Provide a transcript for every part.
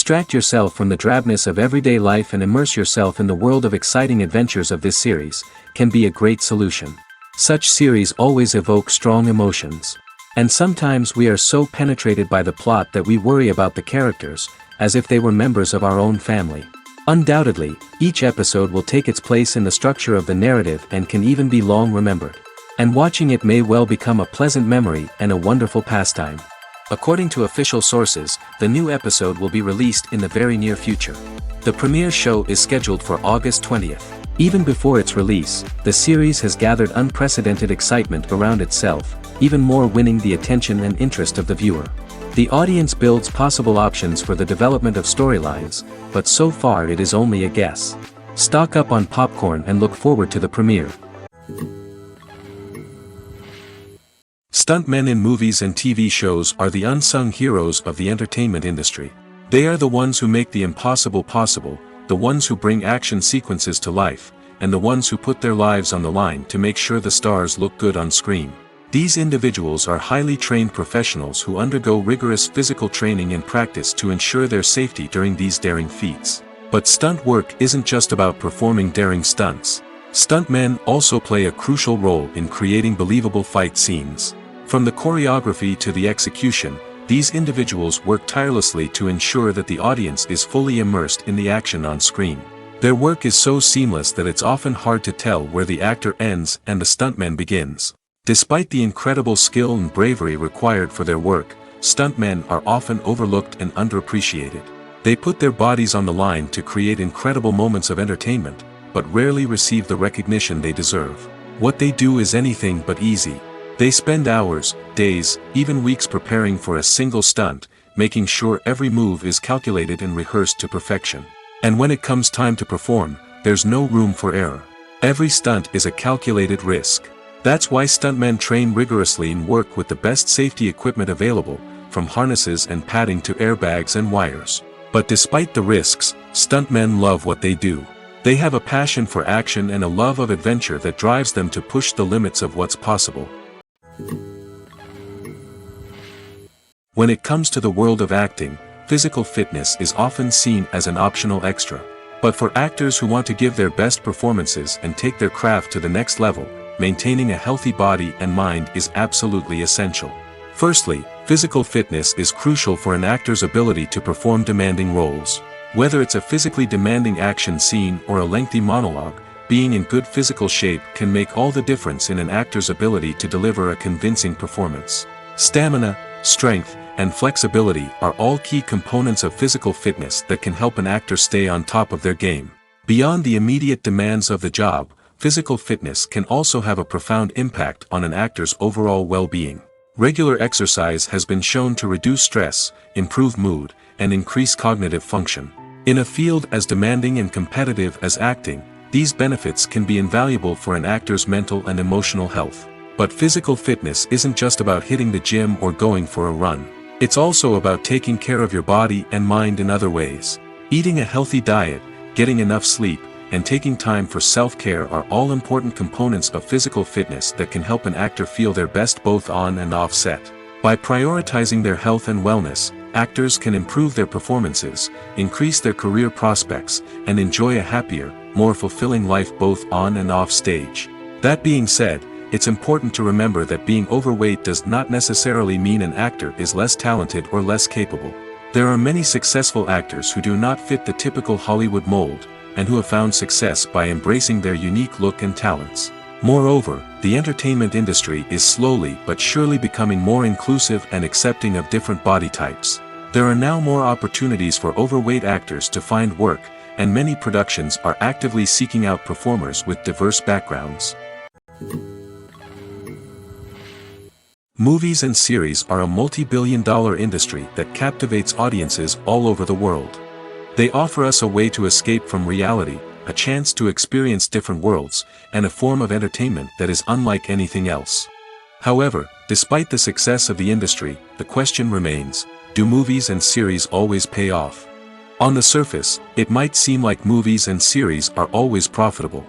Distract yourself from the drabness of everyday life and immerse yourself in the world of exciting adventures of this series, can be a great solution. Such series always evoke strong emotions. And sometimes we are so penetrated by the plot that we worry about the characters, as if they were members of our own family. Undoubtedly, each episode will take its place in the structure of the narrative and can even be long remembered. And watching it may well become a pleasant memory and a wonderful pastime. According to official sources, the new episode will be released in the very near future. The premiere show is scheduled for August 20th. Even before its release, the series has gathered unprecedented excitement around itself, even more winning the attention and interest of the viewer. The audience builds possible options for the development of storylines, but so far it is only a guess. Stock up on popcorn and look forward to the premiere. Stuntmen in movies and TV shows are the unsung heroes of the entertainment industry. They are the ones who make the impossible possible, the ones who bring action sequences to life, and the ones who put their lives on the line to make sure the stars look good on screen. These individuals are highly trained professionals who undergo rigorous physical training and practice to ensure their safety during these daring feats. But stunt work isn't just about performing daring stunts. Stuntmen also play a crucial role in creating believable fight scenes. From the choreography to the execution, these individuals work tirelessly to ensure that the audience is fully immersed in the action on screen. Their work is so seamless that it's often hard to tell where the actor ends and the stuntman begins. Despite the incredible skill and bravery required for their work, stuntmen are often overlooked and underappreciated. They put their bodies on the line to create incredible moments of entertainment, but rarely receive the recognition they deserve. What they do is anything but easy. They spend hours, days, even weeks preparing for a single stunt, making sure every move is calculated and rehearsed to perfection. And when it comes time to perform, there's no room for error. Every stunt is a calculated risk. That's why stuntmen train rigorously and work with the best safety equipment available, from harnesses and padding to airbags and wires. But despite the risks, stuntmen love what they do. They have a passion for action and a love of adventure that drives them to push the limits of what's possible. When it comes to the world of acting, physical fitness is often seen as an optional extra. But for actors who want to give their best performances and take their craft to the next level, maintaining a healthy body and mind is absolutely essential. Firstly, physical fitness is crucial for an actor's ability to perform demanding roles. Whether it's a physically demanding action scene or a lengthy monologue, being in good physical shape can make all the difference in an actor's ability to deliver a convincing performance. Stamina, strength, and flexibility are all key components of physical fitness that can help an actor stay on top of their game. Beyond the immediate demands of the job, physical fitness can also have a profound impact on an actor's overall well-being. Regular exercise has been shown to reduce stress, improve mood, and increase cognitive function. In a field as demanding and competitive as acting, these benefits can be invaluable for an actor's mental and emotional health. But physical fitness isn't just about hitting the gym or going for a run. It's also about taking care of your body and mind in other ways. Eating a healthy diet, getting enough sleep, and taking time for self-care are all important components of physical fitness that can help an actor feel their best both on and off set. By prioritizing their health and wellness, actors can improve their performances, increase their career prospects, and enjoy a happier, more fulfilling life both on and off stage. That being said, it's important to remember that being overweight does not necessarily mean an actor is less talented or less capable. There are many successful actors who do not fit the typical Hollywood mold, and who have found success by embracing their unique look and talents. Moreover, the entertainment industry is slowly but surely becoming more inclusive and accepting of different body types. There are now more opportunities for overweight actors to find work, and many productions are actively seeking out performers with diverse backgrounds. Movies and series are a multi-billion-dollar industry that captivates audiences all over the world. They offer us a way to escape from reality, a chance to experience different worlds, and a form of entertainment that is unlike anything else. However, despite the success of the industry, the question remains, do movies and series always pay off? On the surface, it might seem like movies and series are always profitable.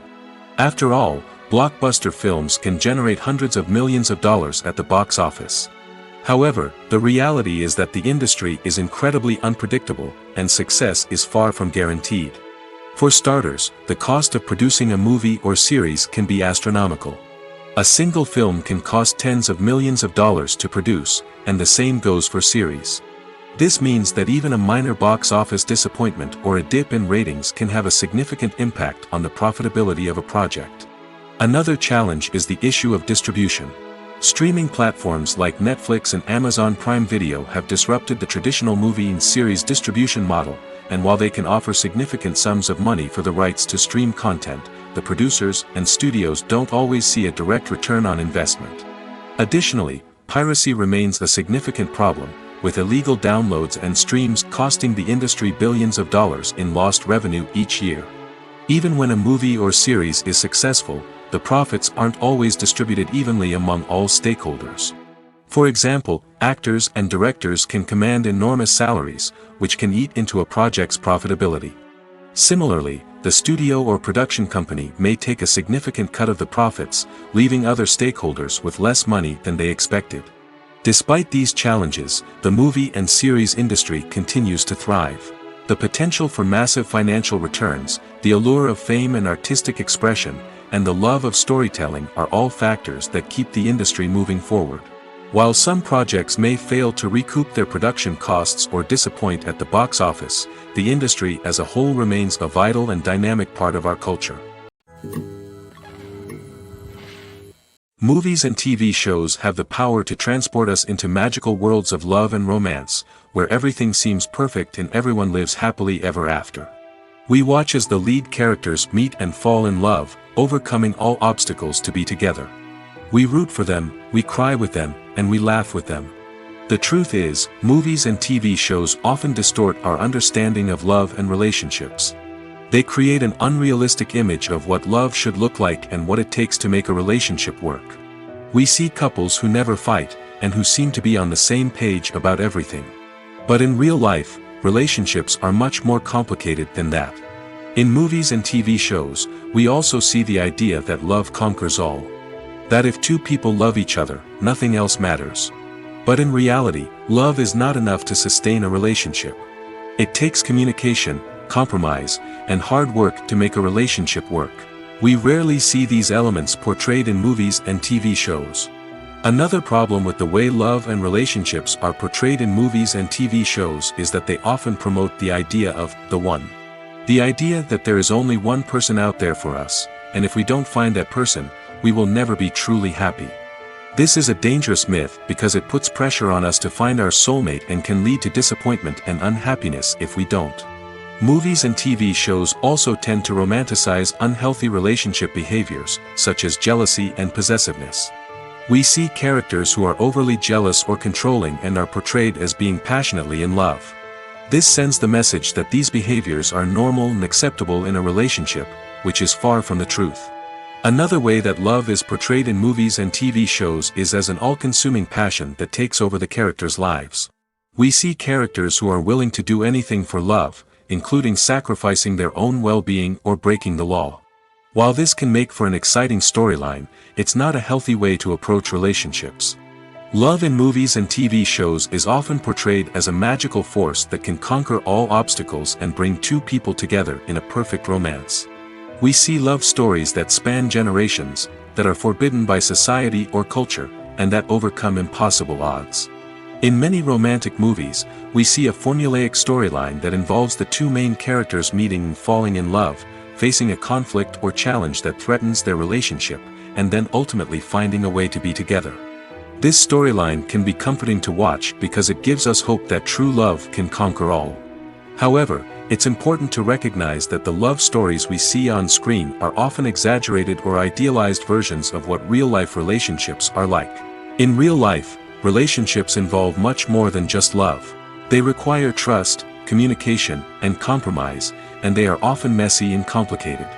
After all, blockbuster films can generate hundreds of millions of dollars at the box office. However, the reality is that the industry is incredibly unpredictable, and success is far from guaranteed. For starters, the cost of producing a movie or series can be astronomical. A single film can cost tens of millions of dollars to produce, and the same goes for series. This means that even a minor box office disappointment or a dip in ratings can have a significant impact on the profitability of a project. Another challenge is the issue of distribution. Streaming platforms like Netflix and Amazon Prime Video have disrupted the traditional movie and series distribution model, and while they can offer significant sums of money for the rights to stream content, the producers and studios don't always see a direct return on investment. Additionally, piracy remains a significant problem, with illegal downloads and streams costing the industry billions of dollars in lost revenue each year. Even when a movie or series is successful, the profits aren't always distributed evenly among all stakeholders. For example, actors and directors can command enormous salaries, which can eat into a project's profitability. Similarly, the studio or production company may take a significant cut of the profits, leaving other stakeholders with less money than they expected. Despite these challenges, the movie and series industry continues to thrive. The potential for massive financial returns, the allure of fame and artistic expression, and the love of storytelling are all factors that keep the industry moving forward. While some projects may fail to recoup their production costs or disappoint at the box office, the industry as a whole remains a vital and dynamic part of our culture. Movies and TV shows have the power to transport us into magical worlds of love and romance, where everything seems perfect and everyone lives happily ever after. We watch as the lead characters meet and fall in love, overcoming all obstacles to be together. We root for them, we cry with them, and we laugh with them. The truth is, movies and TV shows often distort our understanding of love and relationships. They create an unrealistic image of what love should look like and what it takes to make a relationship work. We see couples who never fight, and who seem to be on the same page about everything. But in real life, relationships are much more complicated than that. In movies and TV shows, we also see the idea that love conquers all. That if two people love each other, nothing else matters. But in reality, love is not enough to sustain a relationship. It takes communication, compromise, and hard work to make a relationship work. We rarely see these elements portrayed in movies and TV shows. Another problem with the way love and relationships are portrayed in movies and TV shows is that they often promote the idea of the one. The idea that there is only one person out there for us, and if we don't find that person, we will never be truly happy. This is a dangerous myth because it puts pressure on us to find our soulmate and can lead to disappointment and unhappiness if we don't. Movies and TV shows also tend to romanticize unhealthy relationship behaviors, such as jealousy and possessiveness. We see characters who are overly jealous or controlling and are portrayed as being passionately in love. This sends the message that these behaviors are normal and acceptable in a relationship, which is far from the truth. Another way that love is portrayed in movies and TV shows is as an all-consuming passion that takes over the characters' lives. We see characters who are willing to do anything for love, including sacrificing their own well-being or breaking the law. While this can make for an exciting storyline, it's not a healthy way to approach relationships. Love in movies and TV shows is often portrayed as a magical force that can conquer all obstacles and bring two people together in a perfect romance. We see love stories that span generations, that are forbidden by society or culture, and that overcome impossible odds. In many romantic movies, we see a formulaic storyline that involves the two main characters meeting and falling in love, facing a conflict or challenge that threatens their relationship, and then ultimately finding a way to be together. This storyline can be comforting to watch because it gives us hope that true love can conquer all. However, it's important to recognize that the love stories we see on screen are often exaggerated or idealized versions of what real-life relationships are like. In real life, relationships involve much more than just love. They require trust, communication, and compromise, and they are often messy and complicated.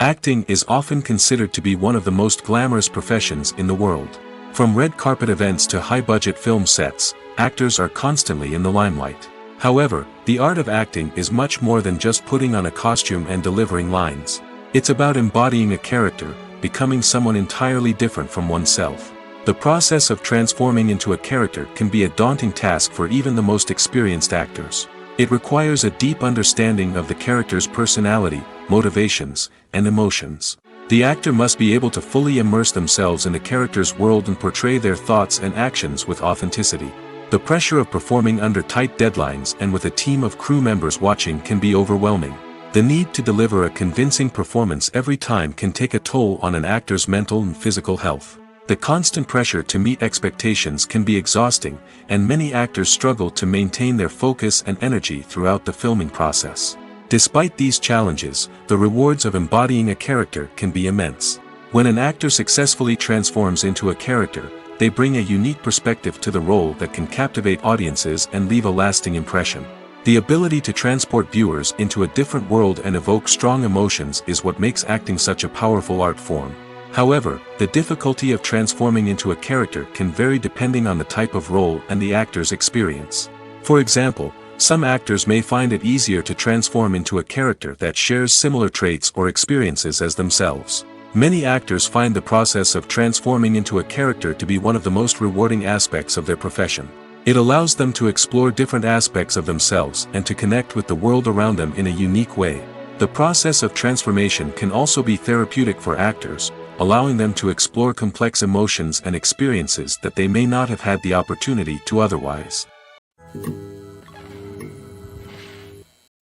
Acting is often considered to be one of the most glamorous professions in the world. From red carpet events to high-budget film sets, actors are constantly in the limelight. However, the art of acting is much more than just putting on a costume and delivering lines. It's about embodying a character, becoming someone entirely different from oneself. The process of transforming into a character can be a daunting task for even the most experienced actors. It requires a deep understanding of the character's personality, motivations, and emotions. The actor must be able to fully immerse themselves in the character's world and portray their thoughts and actions with authenticity. The pressure of performing under tight deadlines and with a team of crew members watching can be overwhelming. The need to deliver a convincing performance every time can take a toll on an actor's mental and physical health. The constant pressure to meet expectations can be exhausting, and many actors struggle to maintain their focus and energy throughout the filming process. Despite these challenges, the rewards of embodying a character can be immense. When an actor successfully transforms into a character, they bring a unique perspective to the role that can captivate audiences and leave a lasting impression. The ability to transport viewers into a different world and evoke strong emotions is what makes acting such a powerful art form. However, the difficulty of transforming into a character can vary depending on the type of role and the actor's experience. For example, some actors may find it easier to transform into a character that shares similar traits or experiences as themselves. Many actors find the process of transforming into a character to be one of the most rewarding aspects of their profession. It allows them to explore different aspects of themselves and to connect with the world around them in a unique way. The process of transformation can also be therapeutic for actors, allowing them to explore complex emotions and experiences that they may not have had the opportunity to otherwise.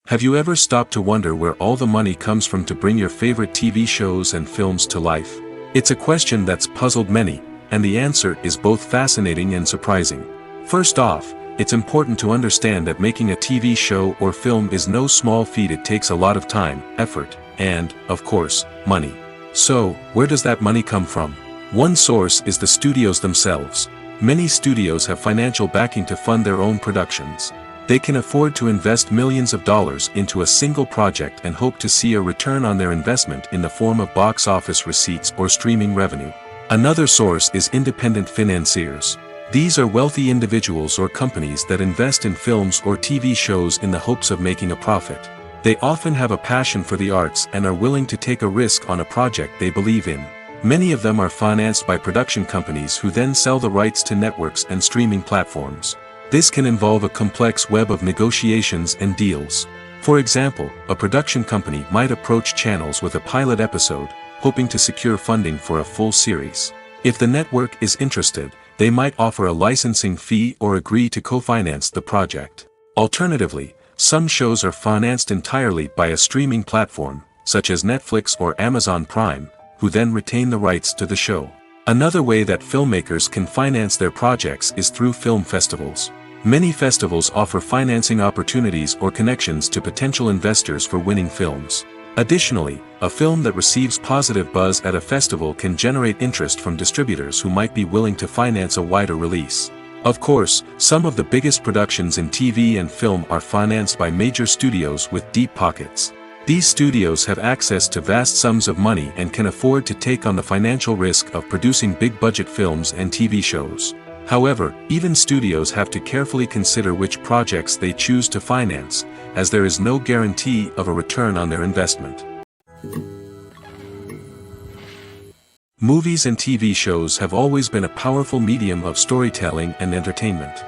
Have you ever stopped to wonder where all the money comes from to bring your favorite TV shows and films to life? It's a question that's puzzled many, and the answer is both fascinating and surprising. First off, it's important to understand that making a TV show or film is no small feat. It takes a lot of time, effort, and, of course, money. So, where does that money come from? One source is the studios themselves. Many studios have financial backing to fund their own productions. They can afford to invest millions of dollars into a single project and hope to see a return on their investment in the form of box office receipts or streaming revenue. Another source is independent financiers. These are wealthy individuals or companies that invest in films or TV shows in the hopes of making a profit. They often have a passion for the arts and are willing to take a risk on a project they believe in. Many of them are financed by production companies who then sell the rights to networks and streaming platforms. This can involve a complex web of negotiations and deals. For example, a production company might approach channels with a pilot episode, hoping to secure funding for a full series. If the network is interested, they might offer a licensing fee or agree to co-finance the project. Alternatively, some shows are financed entirely by a streaming platform, such as Netflix or Amazon Prime, who then retain the rights to the show. Another way that filmmakers can finance their projects is through film festivals. Many festivals offer financing opportunities or connections to potential investors for winning films. Additionally, a film that receives positive buzz at a festival can generate interest from distributors who might be willing to finance a wider release. Of course, some of the biggest productions in TV and film are financed by major studios with deep pockets. These studios have access to vast sums of money and can afford to take on the financial risk of producing big-budget films and TV shows. However, even studios have to carefully consider which projects they choose to finance, as there is no guarantee of a return on their investment. Movies and TV shows have always been a powerful medium of storytelling and entertainment.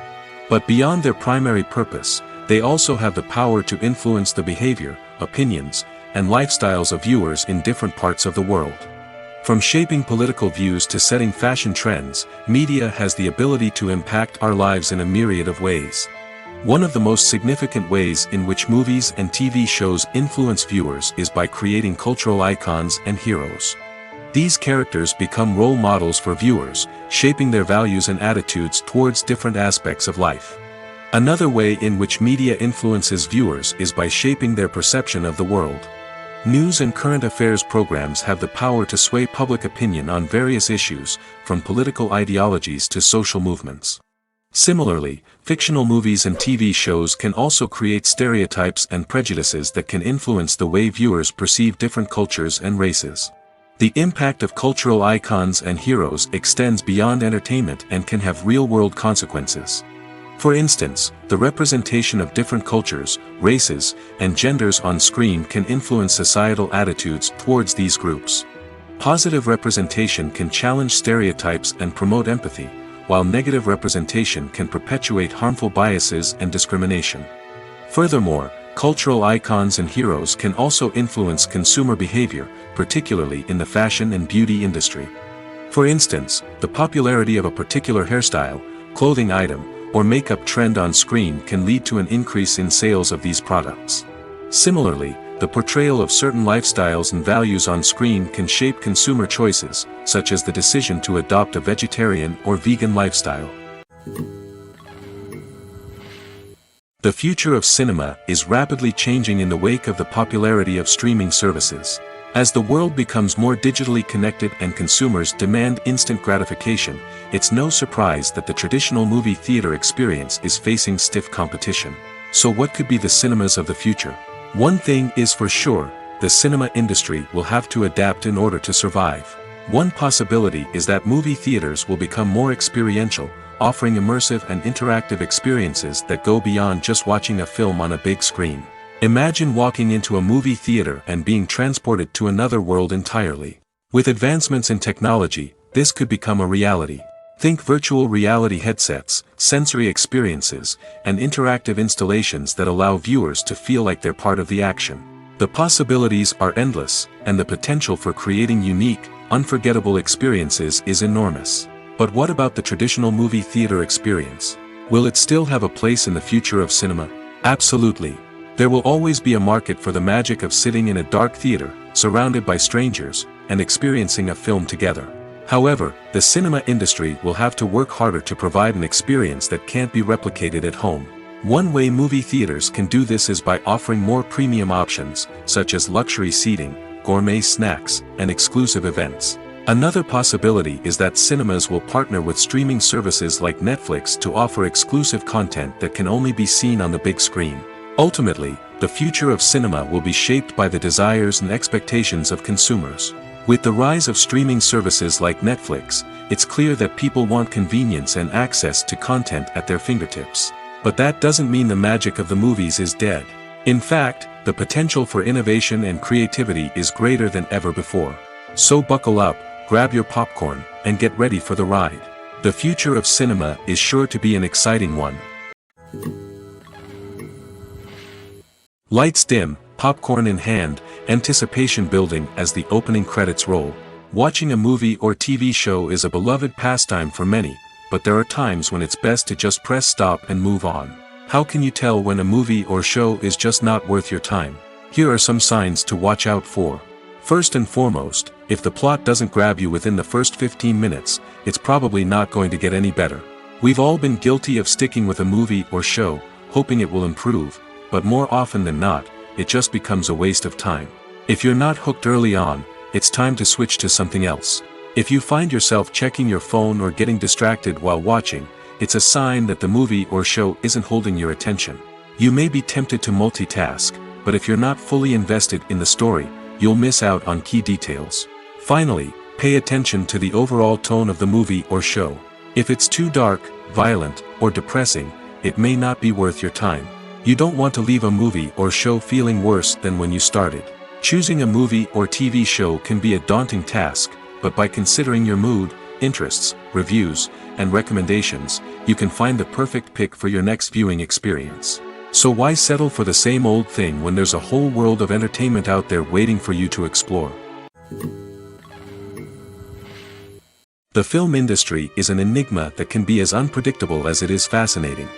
But beyond their primary purpose, they also have the power to influence the behavior, opinions, and lifestyles of viewers in different parts of the world. From shaping political views to setting fashion trends, media has the ability to impact our lives in a myriad of ways. One of the most significant ways in which movies and TV shows influence viewers is by creating cultural icons and heroes. These characters become role models for viewers, shaping their values and attitudes towards different aspects of life. Another way in which media influences viewers is by shaping their perception of the world. News and current affairs programs have the power to sway public opinion on various issues, from political ideologies to social movements. Similarly, fictional movies and TV shows can also create stereotypes and prejudices that can influence the way viewers perceive different cultures and races. The impact of cultural icons and heroes extends beyond entertainment and can have real-world consequences. For instance, the representation of different cultures, races, and genders on screen can influence societal attitudes towards these groups. Positive representation can challenge stereotypes and promote empathy, while negative representation can perpetuate harmful biases and discrimination. Furthermore, cultural icons and heroes can also influence consumer behavior, particularly in the fashion and beauty industry. For instance, the popularity of a particular hairstyle, clothing item, or makeup trend on screen can lead to an increase in sales of these products. Similarly, the portrayal of certain lifestyles and values on screen can shape consumer choices, such as the decision to adopt a vegetarian or vegan lifestyle. The future of cinema is rapidly changing in the wake of the popularity of streaming services. As the world becomes more digitally connected and consumers demand instant gratification, it's no surprise that the traditional movie theater experience is facing stiff competition. So what could be the cinemas of the future? One thing is for sure, the cinema industry will have to adapt in order to survive. One possibility is that movie theaters will become more experiential, offering immersive and interactive experiences that go beyond just watching a film on a big screen. Imagine walking into a movie theater and being transported to another world entirely. With advancements in technology, this could become a reality. Think virtual reality headsets, sensory experiences, and interactive installations that allow viewers to feel like they're part of the action. The possibilities are endless, and the potential for creating unique, unforgettable experiences is enormous. But what about the traditional movie theater experience? Will it still have a place in the future of cinema? Absolutely. There will always be a market for the magic of sitting in a dark theater, surrounded by strangers, and experiencing a film together. However, the cinema industry will have to work harder to provide an experience that can't be replicated at home. One way movie theaters can do this is by offering more premium options, such as luxury seating, gourmet snacks, and exclusive events. Another possibility is that cinemas will partner with streaming services like Netflix to offer exclusive content that can only be seen on the big screen. Ultimately, the future of cinema will be shaped by the desires and expectations of consumers. With the rise of streaming services like Netflix, it's clear that people want convenience and access to content at their fingertips. But that doesn't mean the magic of the movies is dead. In fact, the potential for innovation and creativity is greater than ever before. So buckle up, grab your popcorn, and get ready for the ride. The future of cinema is sure to be an exciting one. Lights dim, popcorn in hand, anticipation building as the opening credits roll. Watching a movie or TV show is a beloved pastime for many, but there are times when it's best to just press stop and move on. How can you tell when a movie or show is just not worth your time? Here are some signs to watch out for. First and foremost, if the plot doesn't grab you within the first 15 minutes, it's probably not going to get any better. We've all been guilty of sticking with a movie or show, hoping it will improve, but more often than not, it just becomes a waste of time. If you're not hooked early on, it's time to switch to something else. If you find yourself checking your phone or getting distracted while watching, it's a sign that the movie or show isn't holding your attention. You may be tempted to multitask, but if you're not fully invested in the story, you'll miss out on key details. Finally, pay attention to the overall tone of the movie or show. If it's too dark, violent, or depressing, it may not be worth your time. You don't want to leave a movie or show feeling worse than when you started. Choosing a movie or TV show can be a daunting task, but by considering your mood, interests, reviews, and recommendations, you can find the perfect pick for your next viewing experience. So why settle for the same old thing when there's a whole world of entertainment out there waiting for you to explore? The film industry is an enigma that can be as unpredictable as it is fascinating.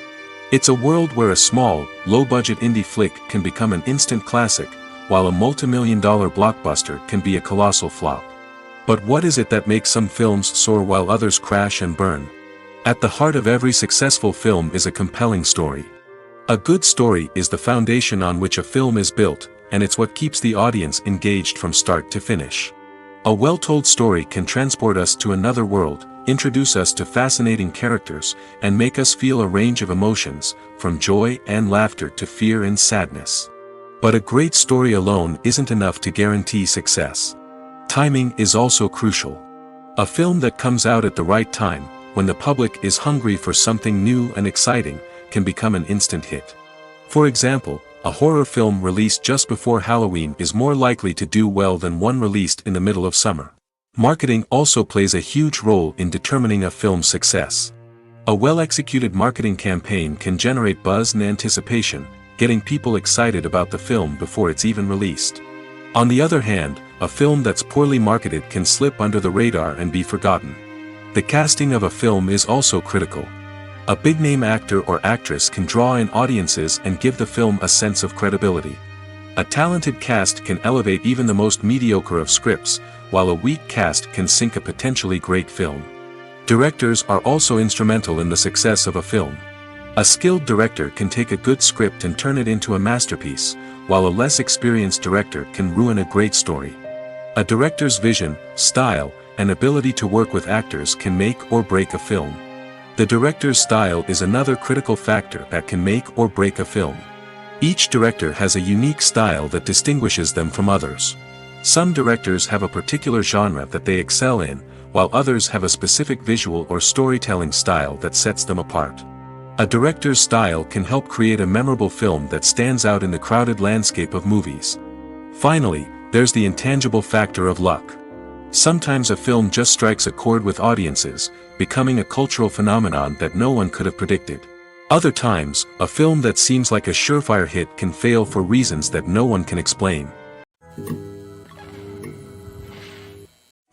It's a world where a small, low-budget indie flick can become an instant classic, while a multi-million-dollar blockbuster can be a colossal flop. But what is it that makes some films soar while others crash and burn? At the heart of every successful film is a compelling story. A good story is the foundation on which a film is built, and it's what keeps the audience engaged from start to finish. A well-told story can transport us to another world, introduce us to fascinating characters, and make us feel a range of emotions, from joy and laughter to fear and sadness. But a great story alone isn't enough to guarantee success. Timing is also crucial. A film that comes out at the right time, when the public is hungry for something new and exciting, can become an instant hit. For example, a horror film released just before Halloween is more likely to do well than one released in the middle of summer. Marketing also plays a huge role in determining a film's success. A well-executed marketing campaign can generate buzz and anticipation, getting people excited about the film before it's even released. On the other hand, a film that's poorly marketed can slip under the radar and be forgotten. The casting of a film is also critical. A big-name actor or actress can draw in audiences and give the film a sense of credibility. A talented cast can elevate even the most mediocre of scripts, while a weak cast can sink a potentially great film. Directors are also instrumental in the success of a film. A skilled director can take a good script and turn it into a masterpiece, while a less experienced director can ruin a great story. A director's vision, style, and ability to work with actors can make or break a film. The director's style is another critical factor that can make or break a film. Each director has a unique style that distinguishes them from others. Some directors have a particular genre that they excel in, while others have a specific visual or storytelling style that sets them apart. A director's style can help create a memorable film that stands out in the crowded landscape of movies. Finally, there's the intangible factor of luck. Sometimes a film just strikes a chord with audiences, becoming a cultural phenomenon that no one could have predicted. Other times, a film that seems like a surefire hit can fail for reasons that no one can explain.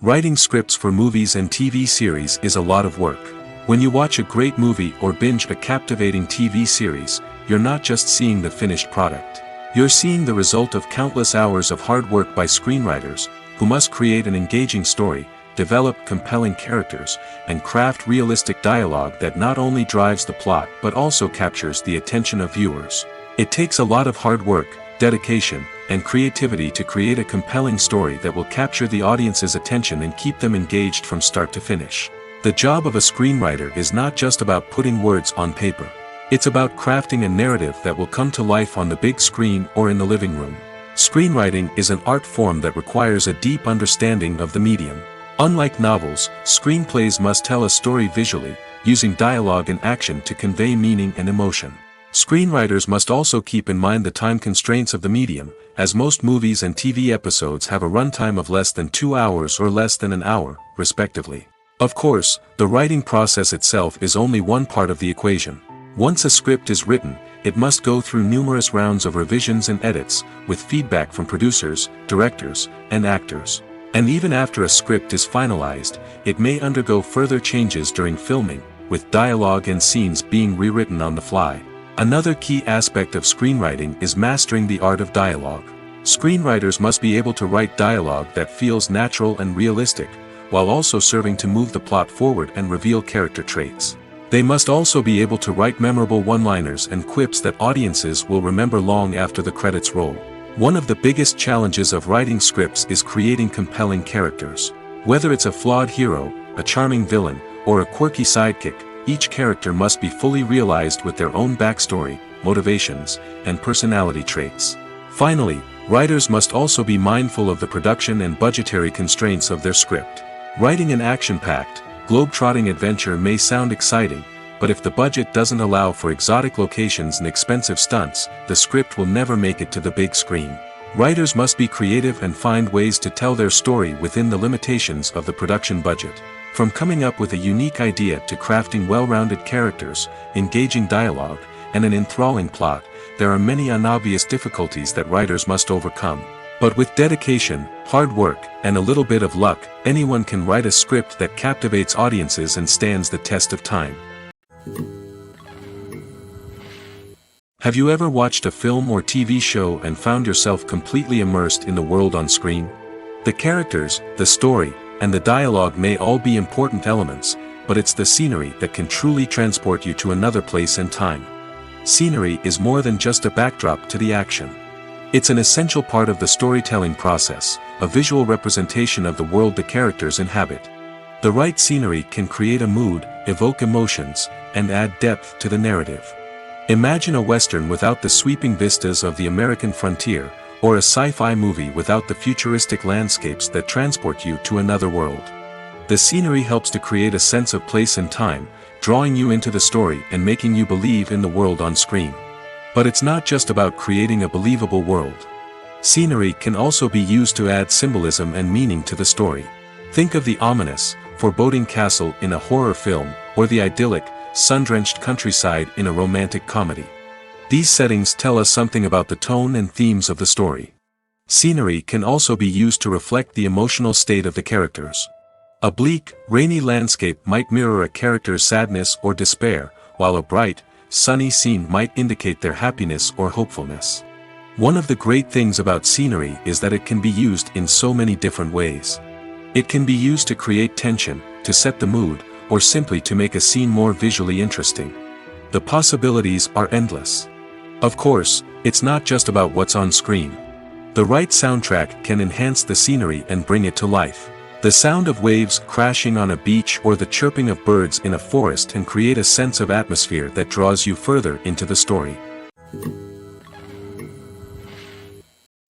Writing scripts for movies and TV series is a lot of work. When you watch a great movie or binge a captivating TV series, you're not just seeing the finished product. You're seeing the result of countless hours of hard work by screenwriters, who must create an engaging story, develop compelling characters, and craft realistic dialogue that not only drives the plot but also captures the attention of viewers. It takes a lot of hard work, dedication, and creativity to create a compelling story that will capture the audience's attention and keep them engaged from start to finish. The job of a screenwriter is not just about putting words on paper. It's about crafting a narrative that will come to life on the big screen or in the living room. Screenwriting is an art form that requires a deep understanding of the medium. Unlike novels, screenplays must tell a story visually, using dialogue and action to convey meaning and emotion. Screenwriters must also keep in mind the time constraints of the medium, as most movies and TV episodes have a runtime of less than 2 hours or less than an hour, respectively. Of course, the writing process itself is only one part of the equation. Once a script is written, it must go through numerous rounds of revisions and edits, with feedback from producers, directors, and actors. And even after a script is finalized, it may undergo further changes during filming, with dialogue and scenes being rewritten on the fly. Another key aspect of screenwriting is mastering the art of dialogue. Screenwriters must be able to write dialogue that feels natural and realistic, while also serving to move the plot forward and reveal character traits. They must also be able to write memorable one-liners and quips that audiences will remember long after the credits roll. One of the biggest challenges of writing scripts is creating compelling characters. Whether it's a flawed hero, a charming villain, or a quirky sidekick, each character must be fully realized with their own backstory, motivations, and personality traits. Finally, writers must also be mindful of the production and budgetary constraints of their script. Writing an action-packed, globe-trotting adventure may sound exciting, but if the budget doesn't allow for exotic locations and expensive stunts, the script will never make it to the big screen. Writers must be creative and find ways to tell their story within the limitations of the production budget. From coming up with a unique idea to crafting well-rounded characters, engaging dialogue, and an enthralling plot, there are many unobvious difficulties that writers must overcome. But with dedication, hard work, and a little bit of luck, anyone can write a script that captivates audiences and stands the test of time. Have you ever watched a film or TV show and found yourself completely immersed in the world on screen? The characters, the story, and the dialogue may all be important elements, but it's the scenery that can truly transport you to another place and time. Scenery is more than just a backdrop to the action. It's an essential part of the storytelling process, a visual representation of the world the characters inhabit. The right scenery can create a mood, evoke emotions, and add depth to the narrative. Imagine a Western without the sweeping vistas of the American frontier, or a sci-fi movie without the futuristic landscapes that transport you to another world. The scenery helps to create a sense of place and time, drawing you into the story and making you believe in the world on screen. But it's not just about creating a believable world. Scenery can also be used to add symbolism and meaning to the story. Think of the ominous, foreboding castle in a horror film, or the idyllic, sun-drenched countryside in a romantic comedy. These settings tell us something about the tone and themes of the story. Scenery can also be used to reflect the emotional state of the characters. A bleak, rainy landscape might mirror a character's sadness or despair, while a bright, sunny scene might indicate their happiness or hopefulness. One of the great things about scenery is that it can be used in so many different ways. It can be used to create tension, to set the mood, or simply to make a scene more visually interesting. The possibilities are endless. Of course, it's not just about what's on screen. The right soundtrack can enhance the scenery and bring it to life. The sound of waves crashing on a beach or the chirping of birds in a forest can create a sense of atmosphere that draws you further into the story.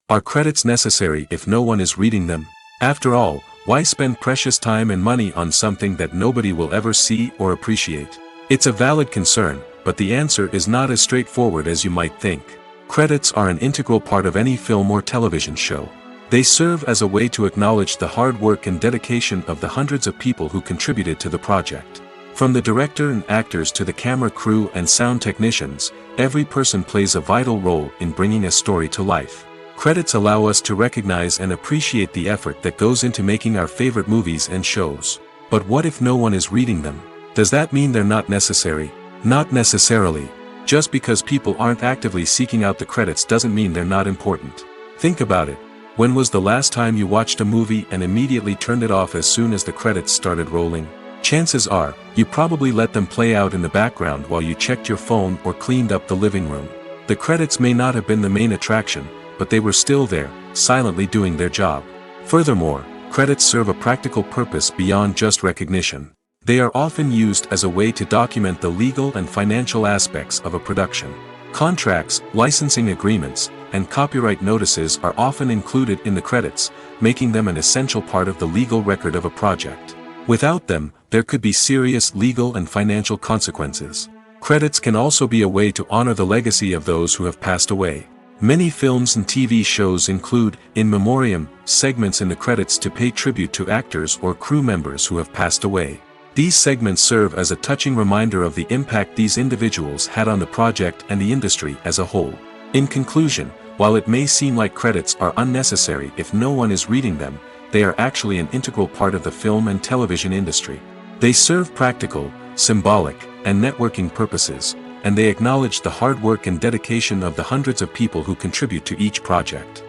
Are credits necessary if no one is reading them? After all, why spend precious time and money on something that nobody will ever see or appreciate? It's a valid concern, but the answer is not as straightforward as you might think. Credits are an integral part of any film or television show. They serve as a way to acknowledge the hard work and dedication of the hundreds of people who contributed to the project. From the director and actors to the camera crew and sound technicians, every person plays a vital role in bringing a story to life. Credits allow us to recognize and appreciate the effort that goes into making our favorite movies and shows. But what if no one is reading them? Does that mean they're not necessary? Not necessarily. Just because people aren't actively seeking out the credits doesn't mean they're not important. Think about it. When was the last time you watched a movie and immediately turned it off as soon as the credits started rolling? Chances are, you probably let them play out in the background while you checked your phone or cleaned up the living room. The credits may not have been the main attraction, but they were still there, silently doing their job. Furthermore, credits serve a practical purpose beyond just recognition. They are often used as a way to document the legal and financial aspects of a production. Contracts, licensing agreements, and copyright notices are often included in the credits, making them an essential part of the legal record of a project. Without them, there could be serious legal and financial consequences. Credits can also be a way to honor the legacy of those who have passed away. Many films and TV shows include, in memoriam, segments in the credits to pay tribute to actors or crew members who have passed away. These segments serve as a touching reminder of the impact these individuals had on the project and the industry as a whole. In conclusion, while it may seem like credits are unnecessary if no one is reading them, they are actually an integral part of the film and television industry. They serve practical, symbolic, and networking purposes, and they acknowledge the hard work and dedication of the hundreds of people who contribute to each project.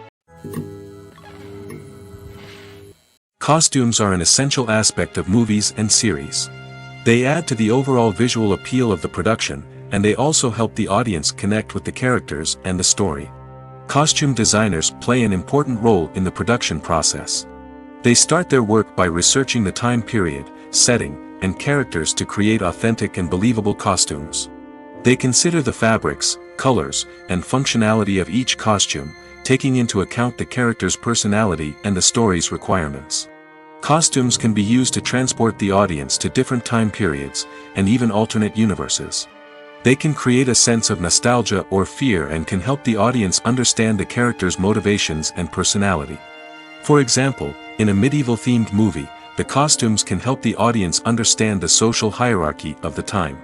Costumes are an essential aspect of movies and series. They add to the overall visual appeal of the production, and they also help the audience connect with the characters and the story. Costume designers play an important role in the production process. They start their work by researching the time period, setting, and characters to create authentic and believable costumes. They consider the fabrics, colors, and functionality of each costume, taking into account the character's personality and the story's requirements. Costumes can be used to transport the audience to different time periods, and even alternate universes. They can create a sense of nostalgia or fear and can help the audience understand the character's motivations and personality. For example, in a medieval-themed movie, the costumes can help the audience understand the social hierarchy of the time.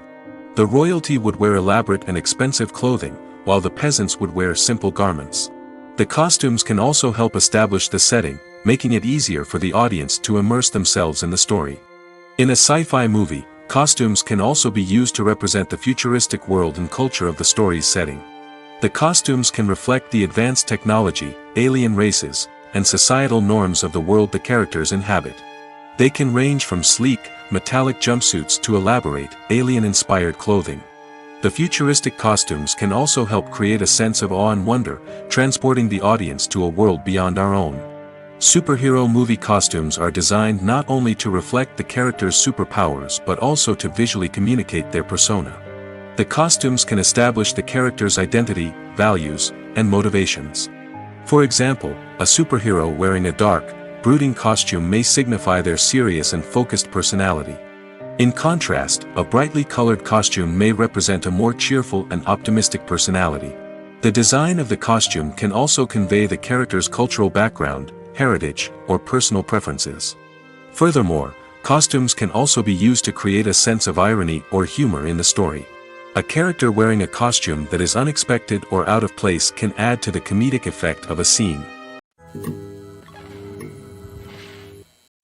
The royalty would wear elaborate and expensive clothing, while the peasants would wear simple garments. The costumes can also help establish the setting, making it easier for the audience to immerse themselves in the story. In a sci-fi movie, costumes can also be used to represent the futuristic world and culture of the story's setting. The costumes can reflect the advanced technology, alien races, and societal norms of the world the characters inhabit. They can range from sleek, metallic jumpsuits to elaborate, alien-inspired clothing. The futuristic costumes can also help create a sense of awe and wonder, transporting the audience to a world beyond our own. Superhero movie costumes are designed not only to reflect the character's superpowers but also to visually communicate their persona. The costumes can establish the character's identity, values, and motivations. For example, a superhero wearing a dark, brooding costume may signify their serious and focused personality. In contrast, a brightly colored costume may represent a more cheerful and optimistic personality. The design of the costume can also convey the character's cultural background, heritage, or personal preferences. Furthermore, costumes can also be used to create a sense of irony or humor in the story. A character wearing a costume that is unexpected or out of place can add to the comedic effect of a scene.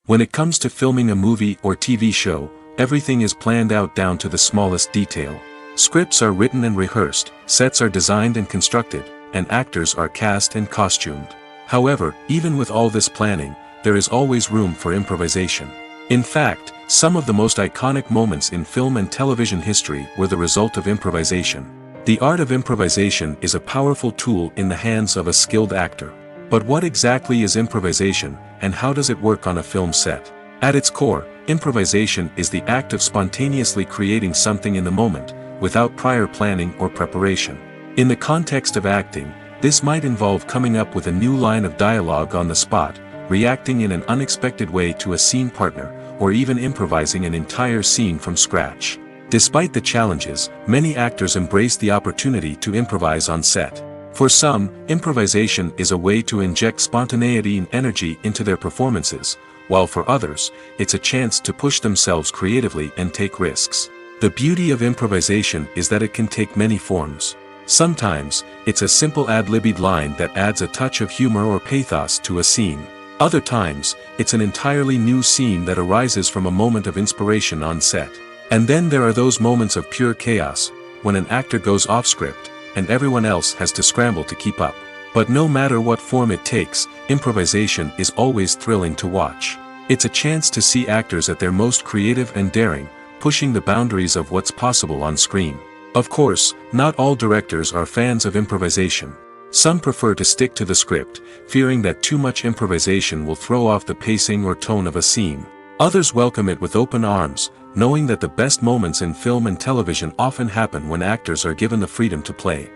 When it comes to filming a movie or TV show, everything is planned out down to the smallest detail. Scripts are written and rehearsed, sets are designed and constructed, and actors are cast and costumed. However, even with all this planning, there is always room for improvisation. In fact, some of the most iconic moments in film and television history were the result of improvisation. The art of improvisation is a powerful tool in the hands of a skilled actor. But what exactly is improvisation, and how does it work on a film set? At its core, improvisation is the act of spontaneously creating something in the moment, without prior planning or preparation. In the context of acting, this might involve coming up with a new line of dialogue on the spot, reacting in an unexpected way to a scene partner, or even improvising an entire scene from scratch. Despite the challenges, many actors embrace the opportunity to improvise on set. For some, improvisation is a way to inject spontaneity and energy into their performances, while for others, it's a chance to push themselves creatively and take risks. The beauty of improvisation is that it can take many forms. Sometimes, it's a simple ad-libbed line that adds a touch of humor or pathos to a scene. Other times, it's an entirely new scene that arises from a moment of inspiration on set. And then there are those moments of pure chaos, when an actor goes off script, and everyone else has to scramble to keep up. But no matter what form it takes, improvisation is always thrilling to watch. It's a chance to see actors at their most creative and daring, pushing the boundaries of what's possible on screen. Of course, not all directors are fans of improvisation. Some prefer to stick to the script, fearing that too much improvisation will throw off the pacing or tone of a scene. Others welcome it with open arms, knowing that the best moments in film and television often happen when actors are given the freedom to play.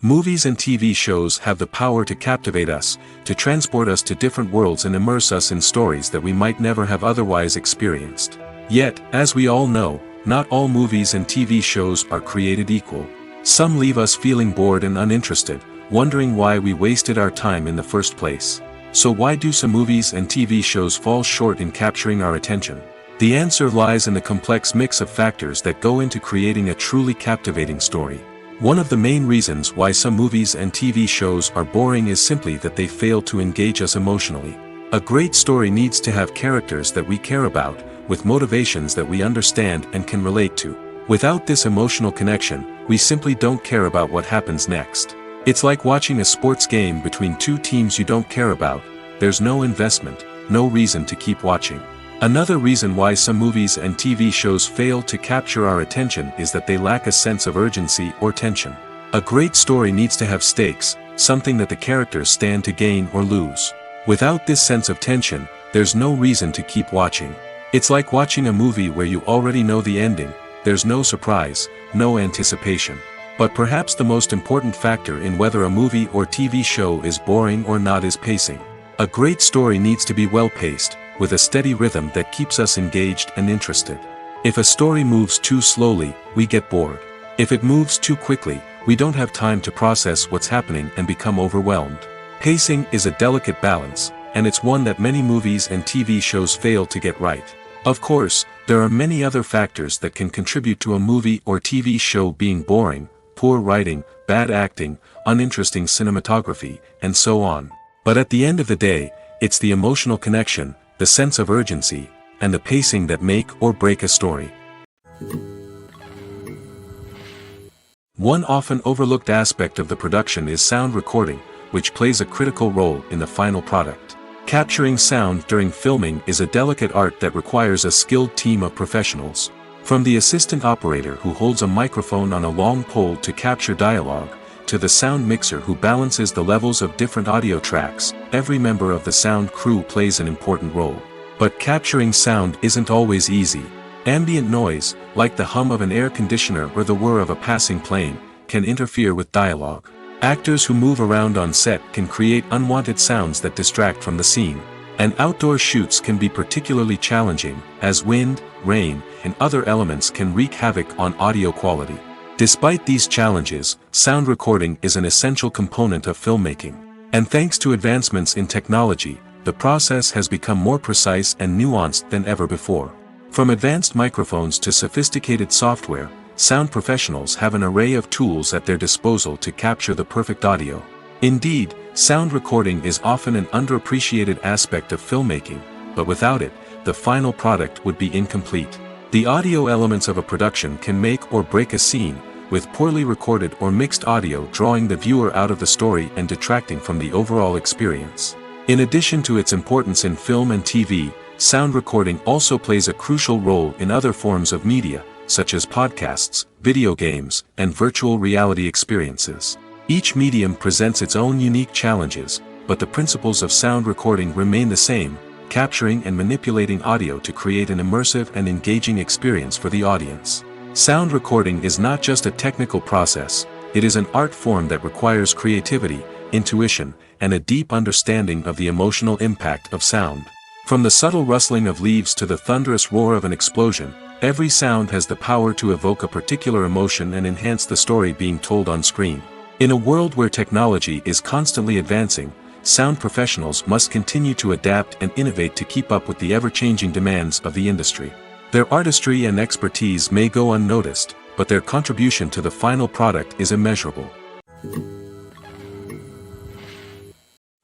Movies and TV shows have the power to captivate us, to transport us to different worlds and immerse us in stories that we might never have otherwise experienced. Yet, as we all know, not all movies and TV shows are created equal. Some leave us feeling bored and uninterested, wondering why we wasted our time in the first place. So why do some movies and TV shows fall short in capturing our attention? The answer lies in the complex mix of factors that go into creating a truly captivating story. One of the main reasons why some movies and TV shows are boring is simply that they fail to engage us emotionally. A great story needs to have characters that we care about, with motivations that we understand and can relate to. Without this emotional connection, we simply don't care about what happens next. It's like watching a sports game between two teams you don't care about. There's no investment, no reason to keep watching. Another reason why some movies and TV shows fail to capture our attention is that they lack a sense of urgency or tension. A great story needs to have stakes, something that the characters stand to gain or lose. Without this sense of tension, there's no reason to keep watching. It's like watching a movie where you already know the ending. There's no surprise, no anticipation. But perhaps the most important factor in whether a movie or TV show is boring or not is pacing. A great story needs to be well-paced, with a steady rhythm that keeps us engaged and interested. If a story moves too slowly, we get bored. If it moves too quickly, we don't have time to process what's happening and become overwhelmed. Pacing is a delicate balance, and it's one that many movies and TV shows fail to get right. Of course, there are many other factors that can contribute to a movie or TV show being boring: poor writing, bad acting, uninteresting cinematography, and so on. But at the end of the day, it's the emotional connection, the sense of urgency, and the pacing that make or break a story. One often overlooked aspect of the production is sound recording, which plays a critical role in the final product. Capturing sound during filming is a delicate art that requires a skilled team of professionals. From the assistant operator who holds a microphone on a long pole to capture dialogue, to the sound mixer who balances the levels of different audio tracks, every member of the sound crew plays an important role. But capturing sound isn't always easy. Ambient noise, like the hum of an air conditioner or the whir of a passing plane, can interfere with dialogue. Actors who move around on set can create unwanted sounds that distract from the scene. And outdoor shoots can be particularly challenging, as wind, rain, and other elements can wreak havoc on audio quality. Despite these challenges, sound recording is an essential component of filmmaking. And thanks to advancements in technology, the process has become more precise and nuanced than ever before. From advanced microphones to sophisticated software, sound professionals have an array of tools at their disposal to capture the perfect audio. Indeed, sound recording is often an underappreciated aspect of filmmaking, but without it, the final product would be incomplete. The audio elements of a production can make or break a scene, with poorly recorded or mixed audio drawing the viewer out of the story and detracting from the overall experience. In addition to its importance in film and TV, sound recording also plays a crucial role in other forms of media, such as podcasts, video games, and virtual reality experiences. Each medium presents its own unique challenges, but the principles of sound recording remain the same, capturing and manipulating audio to create an immersive and engaging experience for the audience. Sound recording is not just a technical process, it is an art form that requires creativity, intuition, and a deep understanding of the emotional impact of sound. From the subtle rustling of leaves to the thunderous roar of an explosion, every sound has the power to evoke a particular emotion and enhance the story being told on screen. In a world where technology is constantly advancing, sound professionals must continue to adapt and innovate to keep up with the ever-changing demands of the industry. Their artistry and expertise may go unnoticed, but their contribution to the final product is immeasurable.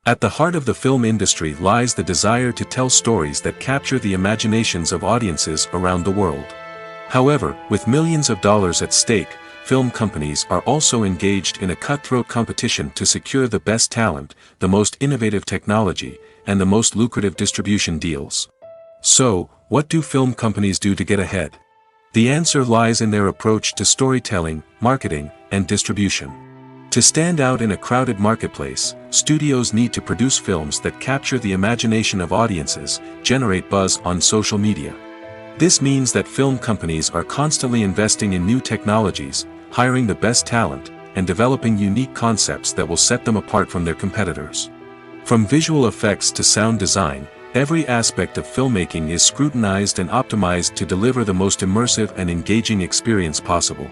At the heart of the film industry lies the desire to tell stories that capture the imaginations of audiences around the world. However, with millions of dollars at stake, film companies are also engaged in a cutthroat competition to secure the best talent, the most innovative technology, and the most lucrative distribution deals. So, what do film companies do to get ahead? The answer lies in their approach to storytelling, marketing, and distribution. To stand out in a crowded marketplace, studios need to produce films that capture the imagination of audiences, generate buzz on social media. This means that film companies are constantly investing in new technologies, hiring the best talent, and developing unique concepts that will set them apart from their competitors. From visual effects to sound design, every aspect of filmmaking is scrutinized and optimized to deliver the most immersive and engaging experience possible.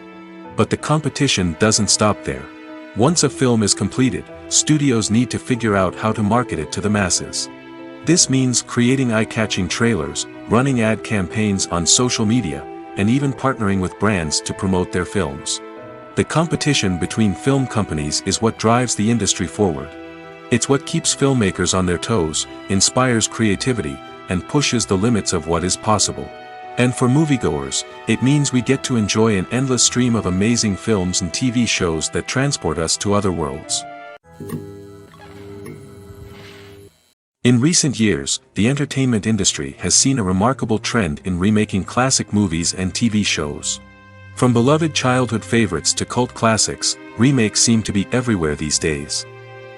But the competition doesn't stop there. Once a film is completed, studios need to figure out how to market it to the masses. This means creating eye-catching trailers, running ad campaigns on social media, and even partnering with brands to promote their films. The competition between film companies is what drives the industry forward. It's what keeps filmmakers on their toes, inspires creativity, and pushes the limits of what is possible. And for moviegoers, it means we get to enjoy an endless stream of amazing films and TV shows that transport us to other worlds. In recent years, the entertainment industry has seen a remarkable trend in remaking classic movies and TV shows. From beloved childhood favorites to cult classics, remakes seem to be everywhere these days.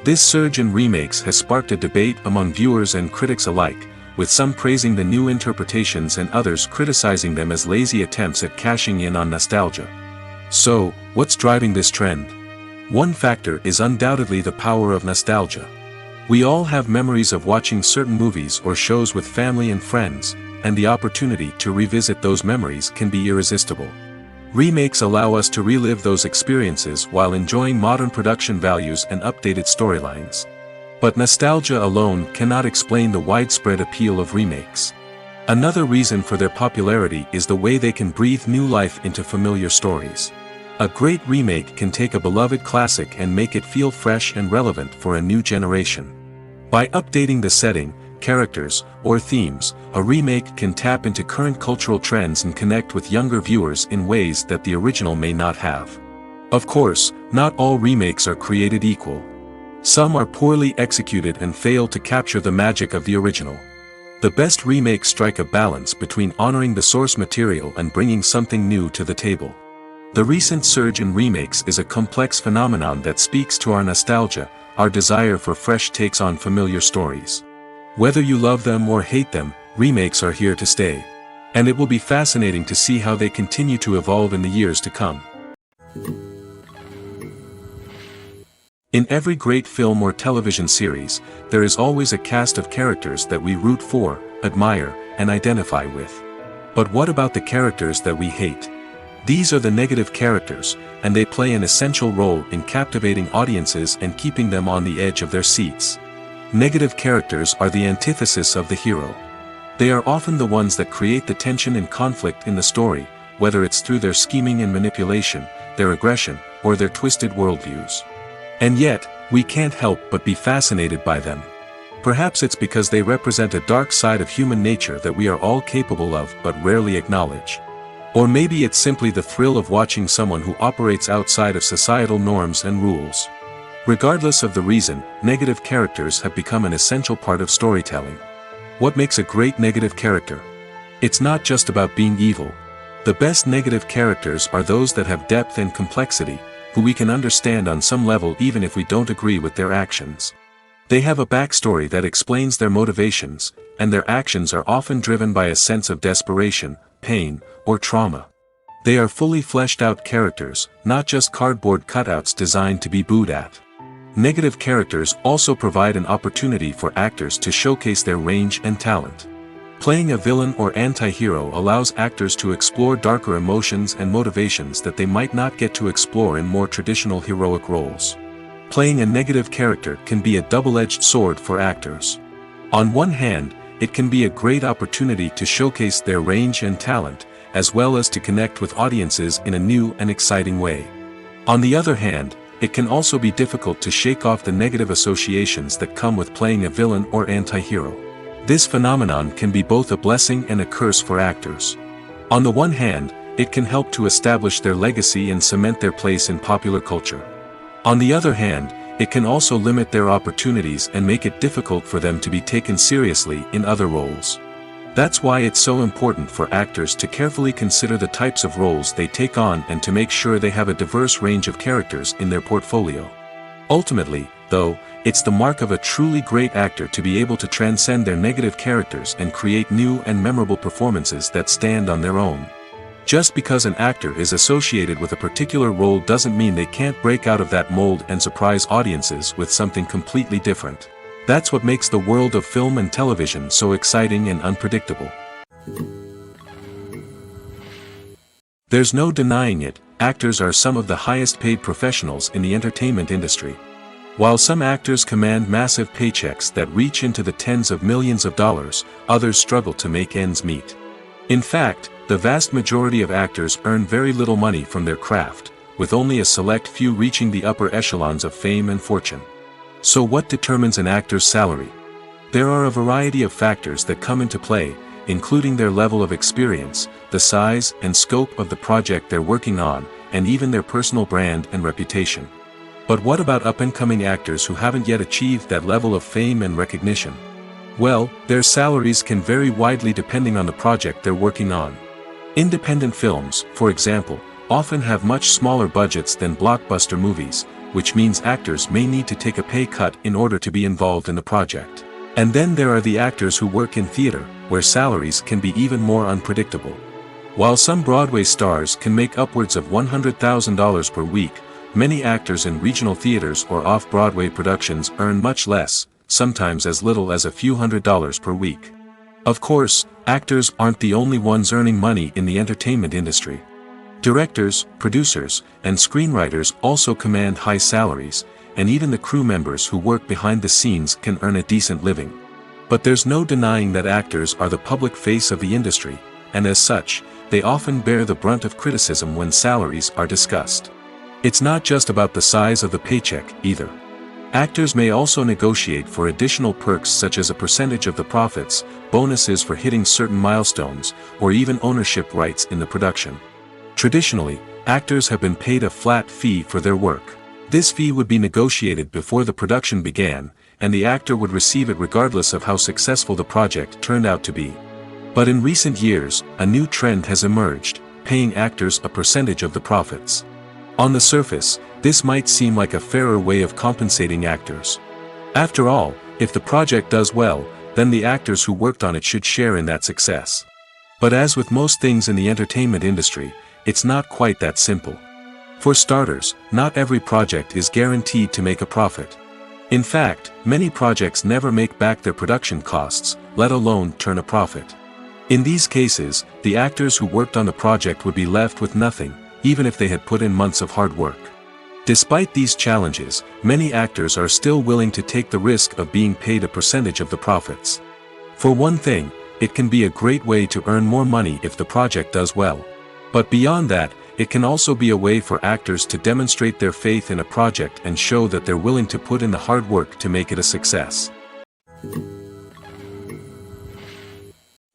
This surge in remakes has sparked a debate among viewers and critics alike, with some praising the new interpretations and others criticizing them as lazy attempts at cashing in on nostalgia. So, what's driving this trend? One factor is undoubtedly the power of nostalgia. We all have memories of watching certain movies or shows with family and friends, and the opportunity to revisit those memories can be irresistible. Remakes allow us to relive those experiences while enjoying modern production values and updated storylines. But nostalgia alone cannot explain the widespread appeal of remakes. Another reason for their popularity is the way they can breathe new life into familiar stories. A great remake can take a beloved classic and make it feel fresh and relevant for a new generation. By updating the setting, characters, or themes, a remake can tap into current cultural trends and connect with younger viewers in ways that the original may not have. Of course, not all remakes are created equal. Some are poorly executed and fail to capture the magic of the original. The best remakes strike a balance between honoring the source material and bringing something new to the table. The recent surge in remakes is a complex phenomenon that speaks to our nostalgia, our desire for fresh takes on familiar stories. Whether you love them or hate them, remakes are here to stay. And it will be fascinating to see how they continue to evolve in the years to come. In every great film or television series, there is always a cast of characters that we root for, admire, and identify with. But what about the characters that we hate? These are the negative characters, and they play an essential role in captivating audiences and keeping them on the edge of their seats. Negative characters are the antithesis of the hero. They are often the ones that create the tension and conflict in the story, whether it's through their scheming and manipulation, their aggression, or their twisted worldviews. And yet, we can't help but be fascinated by them. Perhaps it's because they represent a dark side of human nature that we are all capable of but rarely acknowledge. Or maybe it's simply the thrill of watching someone who operates outside of societal norms and rules. Regardless of the reason, negative characters have become an essential part of storytelling. What makes a great negative character? It's not just about being evil. The best negative characters are those that have depth and complexity, who we can understand on some level even if we don't agree with their actions. They have a backstory that explains their motivations, and their actions are often driven by a sense of desperation, pain, or trauma. They are fully fleshed out characters, not just cardboard cutouts designed to be booed at. Negative characters also provide an opportunity for actors to showcase their range and talent. Playing a villain or anti-hero allows actors to explore darker emotions and motivations that they might not get to explore in more traditional heroic roles. Playing a negative character can be a double-edged sword for actors. On one hand, it can be a great opportunity to showcase their range and talent, as well as to connect with audiences in a new and exciting way. On the other hand, it can also be difficult to shake off the negative associations that come with playing a villain or anti-hero. This phenomenon can be both a blessing and a curse for actors. On the one hand, it can help to establish their legacy and cement their place in popular culture. On the other hand, it can also limit their opportunities and make it difficult for them to be taken seriously in other roles. That's why it's so important for actors to carefully consider the types of roles they take on and to make sure they have a diverse range of characters in their portfolio. Ultimately, though, it's the mark of a truly great actor to be able to transcend their negative characters and create new and memorable performances that stand on their own. Just because an actor is associated with a particular role doesn't mean they can't break out of that mold and surprise audiences with something completely different. That's what makes the world of film and television so exciting and unpredictable. There's no denying it, actors are some of the highest paid professionals in the entertainment industry. While some actors command massive paychecks that reach into the tens of millions of dollars, others struggle to make ends meet. In fact, the vast majority of actors earn very little money from their craft, with only a select few reaching the upper echelons of fame and fortune. So what determines an actor's salary? There are a variety of factors that come into play, including their level of experience, the size and scope of the project they're working on, and even their personal brand and reputation. But what about up-and-coming actors who haven't yet achieved that level of fame and recognition? Well, their salaries can vary widely depending on the project they're working on. Independent films, for example, often have much smaller budgets than blockbuster movies, which means actors may need to take a pay cut in order to be involved in the project. And then there are the actors who work in theater, where salaries can be even more unpredictable. While some Broadway stars can make upwards of $100,000 per week, many actors in regional theaters or off-Broadway productions earn much less, sometimes as little as a few $100s per week. Of course, actors aren't the only ones earning money in the entertainment industry. Directors, producers, and screenwriters also command high salaries, and even the crew members who work behind the scenes can earn a decent living. But there's no denying that actors are the public face of the industry, and as such, they often bear the brunt of criticism when salaries are discussed. It's not just about the size of the paycheck, either. Actors may also negotiate for additional perks such as a percentage of the profits, bonuses for hitting certain milestones, or even ownership rights in the production. Traditionally, actors have been paid a flat fee for their work. This fee would be negotiated before the production began, and the actor would receive it regardless of how successful the project turned out to be. But in recent years, a new trend has emerged, paying actors a percentage of the profits. On the surface, this might seem like a fairer way of compensating actors. After all, if the project does well, then the actors who worked on it should share in that success. But as with most things in the entertainment industry, it's not quite that simple. For starters, not every project is guaranteed to make a profit. In fact, many projects never make back their production costs, let alone turn a profit. In these cases, the actors who worked on the project would be left with nothing, even if they had put in months of hard work. Despite these challenges, many actors are still willing to take the risk of being paid a percentage of the profits. For one thing, it can be a great way to earn more money if the project does well. But beyond that, it can also be a way for actors to demonstrate their faith in a project and show that they're willing to put in the hard work to make it a success.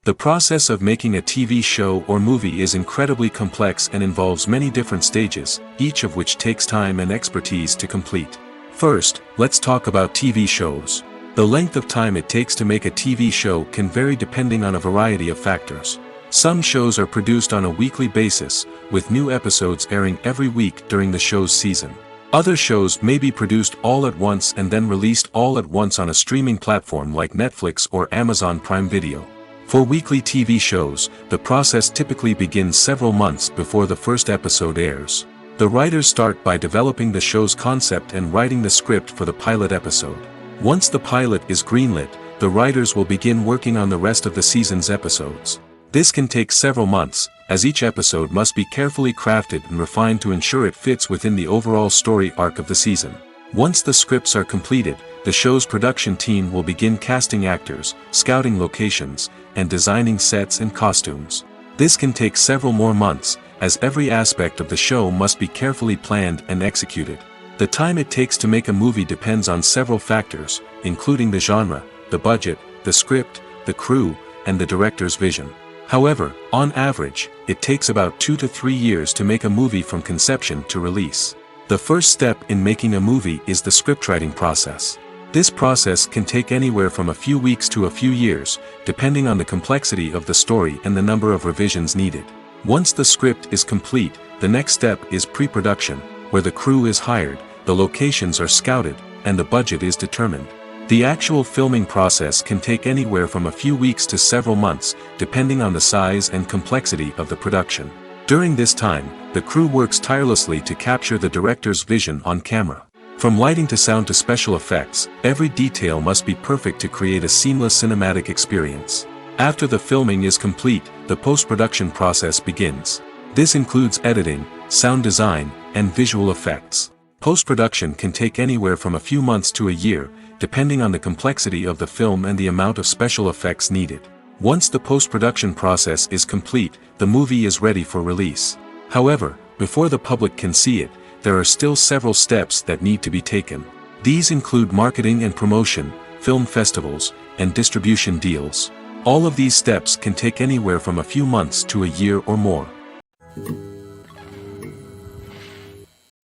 The process of making a TV show or movie is incredibly complex and involves many different stages, each of which takes time and expertise to complete. First, let's talk about TV shows. The length of time it takes to make a TV show can vary depending on a variety of factors. Some shows are produced on a weekly basis, with new episodes airing every week during the show's season. Other shows may be produced all at once and then released all at once on a streaming platform like Netflix or Amazon Prime Video. For weekly TV shows, the process typically begins several months before the first episode airs. The writers start by developing the show's concept and writing the script for the pilot episode. Once the pilot is greenlit, the writers will begin working on the rest of the season's episodes. This can take several months, as each episode must be carefully crafted and refined to ensure it fits within the overall story arc of the season. Once the scripts are completed, the show's production team will begin casting actors, scouting locations, and designing sets and costumes. This can take several more months, as every aspect of the show must be carefully planned and executed. The time it takes to make a movie depends on several factors, including the genre, the budget, the script, the crew, and the director's vision. However, on average, it takes about 2 to 3 years to make a movie from conception to release. The first step in making a movie is the scriptwriting process. This process can take anywhere from a few weeks to a few years, depending on the complexity of the story and the number of revisions needed. Once the script is complete, the next step is pre-production, where the crew is hired, the locations are scouted, and the budget is determined. The actual filming process can take anywhere from a few weeks to several months, depending on the size and complexity of the production. During this time, the crew works tirelessly to capture the director's vision on camera. From lighting to sound to special effects, every detail must be perfect to create a seamless cinematic experience. After the filming is complete, the post-production process begins. This includes editing, sound design, and visual effects. Post-production can take anywhere from a few months to a year, depending on the complexity of the film and the amount of special effects needed. Once the post-production process is complete, the movie is ready for release. However, before the public can see it, there are still several steps that need to be taken. These include marketing and promotion, film festivals, and distribution deals. All of these steps can take anywhere from a few months to a year or more.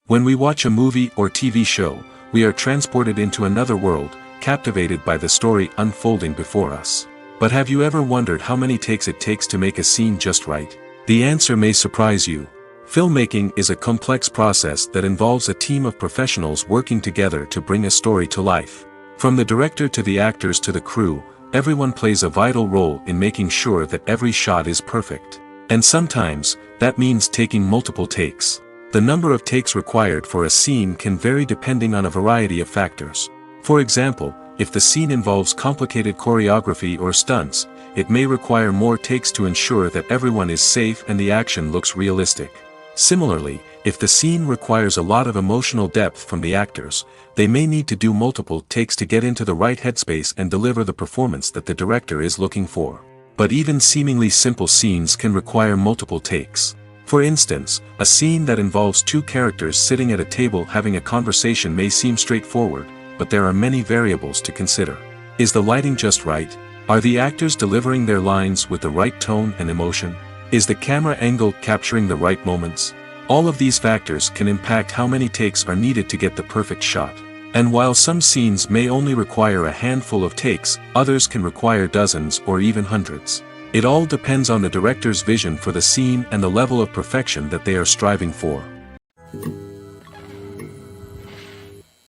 When we watch a movie or TV show, we are transported into another world, captivated by the story unfolding before us. But have you ever wondered how many takes it takes to make a scene just right? The answer may surprise you. Filmmaking is a complex process that involves a team of professionals working together to bring a story to life. From the director to the actors to the crew, everyone plays a vital role in making sure that every shot is perfect. And sometimes, that means taking multiple takes. The number of takes required for a scene can vary depending on a variety of factors. For example, if the scene involves complicated choreography or stunts, it may require more takes to ensure that everyone is safe and the action looks realistic. Similarly, if the scene requires a lot of emotional depth from the actors, they may need to do multiple takes to get into the right headspace and deliver the performance that the director is looking for. But even seemingly simple scenes can require multiple takes. For instance, a scene that involves two characters sitting at a table having a conversation may seem straightforward, but there are many variables to consider. Is the lighting just right? Are the actors delivering their lines with the right tone and emotion? Is the camera angle capturing the right moments? All of these factors can impact how many takes are needed to get the perfect shot. And while some scenes may only require a handful of takes, others can require dozens or even hundreds. It all depends on the director's vision for the scene and the level of perfection that they are striving for.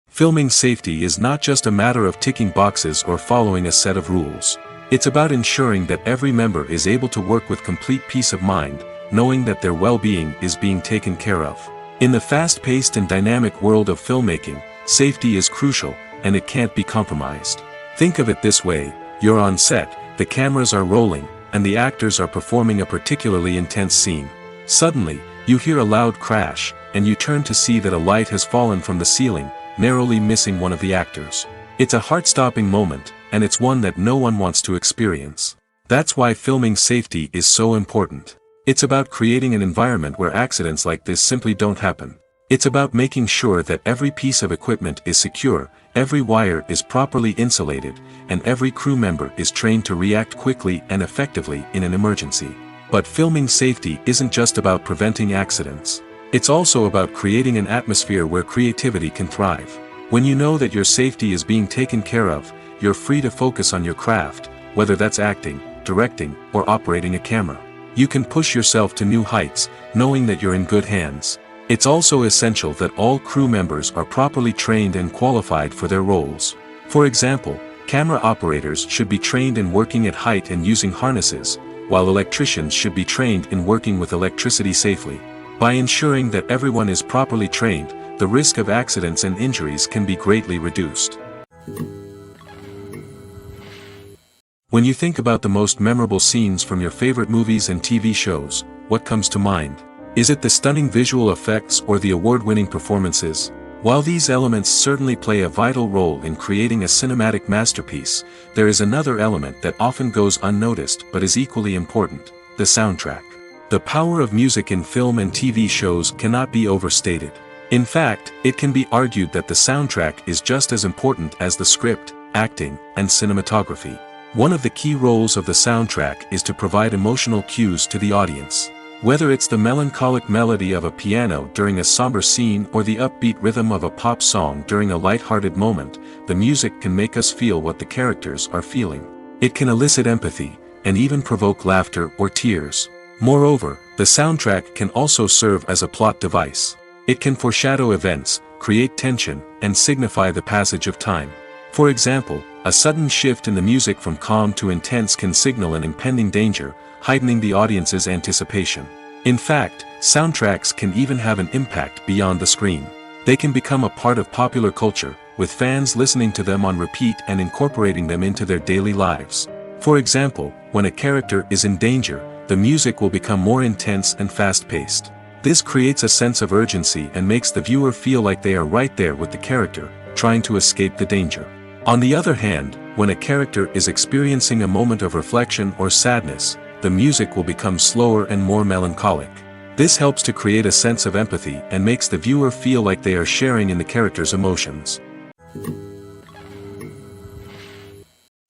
Filming safety is not just a matter of ticking boxes or following a set of rules. It's about ensuring that every member is able to work with complete peace of mind, knowing that their well-being is being taken care of. In the fast-paced and dynamic world of filmmaking, safety is crucial, and it can't be compromised. Think of it this way: you're on set, the cameras are rolling, and the actors are performing a particularly intense scene. Suddenly, you hear a loud crash, and you turn to see that a light has fallen from the ceiling, narrowly missing one of the actors. It's a heart-stopping moment, and it's one that no one wants to experience. That's why filming safety is so important. It's about creating an environment where accidents like this simply don't happen. It's about making sure that every piece of equipment is secure, every wire is properly insulated, and every crew member is trained to react quickly and effectively in an emergency. But filming safety isn't just about preventing accidents. It's also about creating an atmosphere where creativity can thrive. When you know that your safety is being taken care of, you're free to focus on your craft, whether that's acting, directing, or operating a camera. You can push yourself to new heights, knowing that you're in good hands. It's also essential that all crew members are properly trained and qualified for their roles. For example, camera operators should be trained in working at height and using harnesses, while electricians should be trained in working with electricity safely. By ensuring that everyone is properly trained, the risk of accidents and injuries can be greatly reduced. When you think about the most memorable scenes from your favorite movies and TV shows, what comes to mind? Is it the stunning visual effects or the award-winning performances? While these elements certainly play a vital role in creating a cinematic masterpiece, there is another element that often goes unnoticed but is equally important: the soundtrack. The power of music in film and TV shows cannot be overstated. In fact, it can be argued that the soundtrack is just as important as the script, acting, and cinematography. One of the key roles of the soundtrack is to provide emotional cues to the audience. Whether it's the melancholic melody of a piano during a somber scene or the upbeat rhythm of a pop song during a light-hearted moment, the music can make us feel what the characters are feeling. It can elicit empathy, and even provoke laughter or tears. Moreover, the soundtrack can also serve as a plot device. It can foreshadow events, create tension, and signify the passage of time. For example, a sudden shift in the music from calm to intense can signal an impending danger, heightening the audience's anticipation. In fact, soundtracks can even have an impact beyond the screen. They can become a part of popular culture, with fans listening to them on repeat and incorporating them into their daily lives. For example, when a character is in danger, the music will become more intense and fast-paced. This creates a sense of urgency and makes the viewer feel like they are right there with the character, trying to escape the danger. On the other hand, when a character is experiencing a moment of reflection or sadness, the music will become slower and more melancholic. This helps to create a sense of empathy and makes the viewer feel like they are sharing in the character's emotions.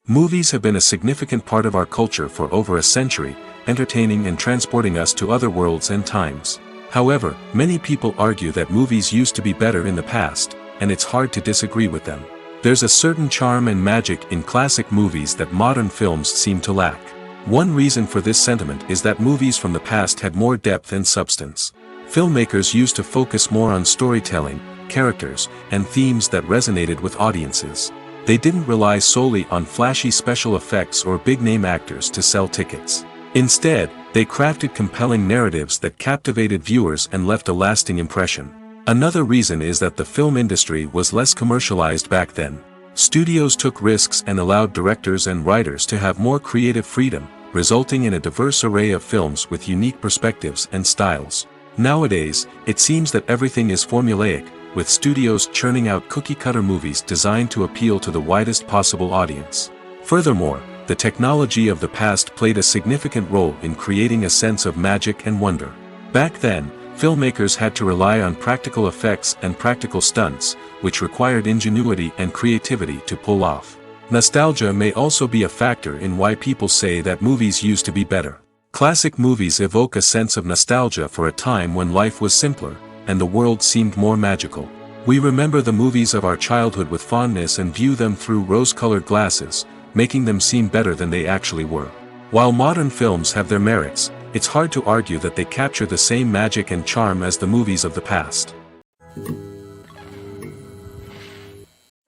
Movies have been a significant part of our culture for over a century, entertaining and transporting us to other worlds and times. However, many people argue that movies used to be better in the past, and it's hard to disagree with them. There's a certain charm and magic in classic movies that modern films seem to lack. One reason for this sentiment is that movies from the past had more depth and substance. Filmmakers used to focus more on storytelling, characters, and themes that resonated with audiences. They didn't rely solely on flashy special effects or big-name actors to sell tickets. Instead, they crafted compelling narratives that captivated viewers and left a lasting impression. Another reason is that the film industry was less commercialized back then. Studios took risks and allowed directors and writers to have more creative freedom, resulting in a diverse array of films with unique perspectives and styles. Nowadays, it seems that everything is formulaic, with studios churning out cookie-cutter movies designed to appeal to the widest possible audience. Furthermore, the technology of the past played a significant role in creating a sense of magic and wonder. Back then, filmmakers had to rely on practical effects and practical stunts, which required ingenuity and creativity to pull off. Nostalgia may also be a factor in why people say that movies used to be better. Classic movies evoke a sense of nostalgia for a time when life was simpler, and the world seemed more magical. We remember the movies of our childhood with fondness and view them through rose-colored glasses, making them seem better than they actually were. While modern films have their merits, it's hard to argue that they capture the same magic and charm as the movies of the past.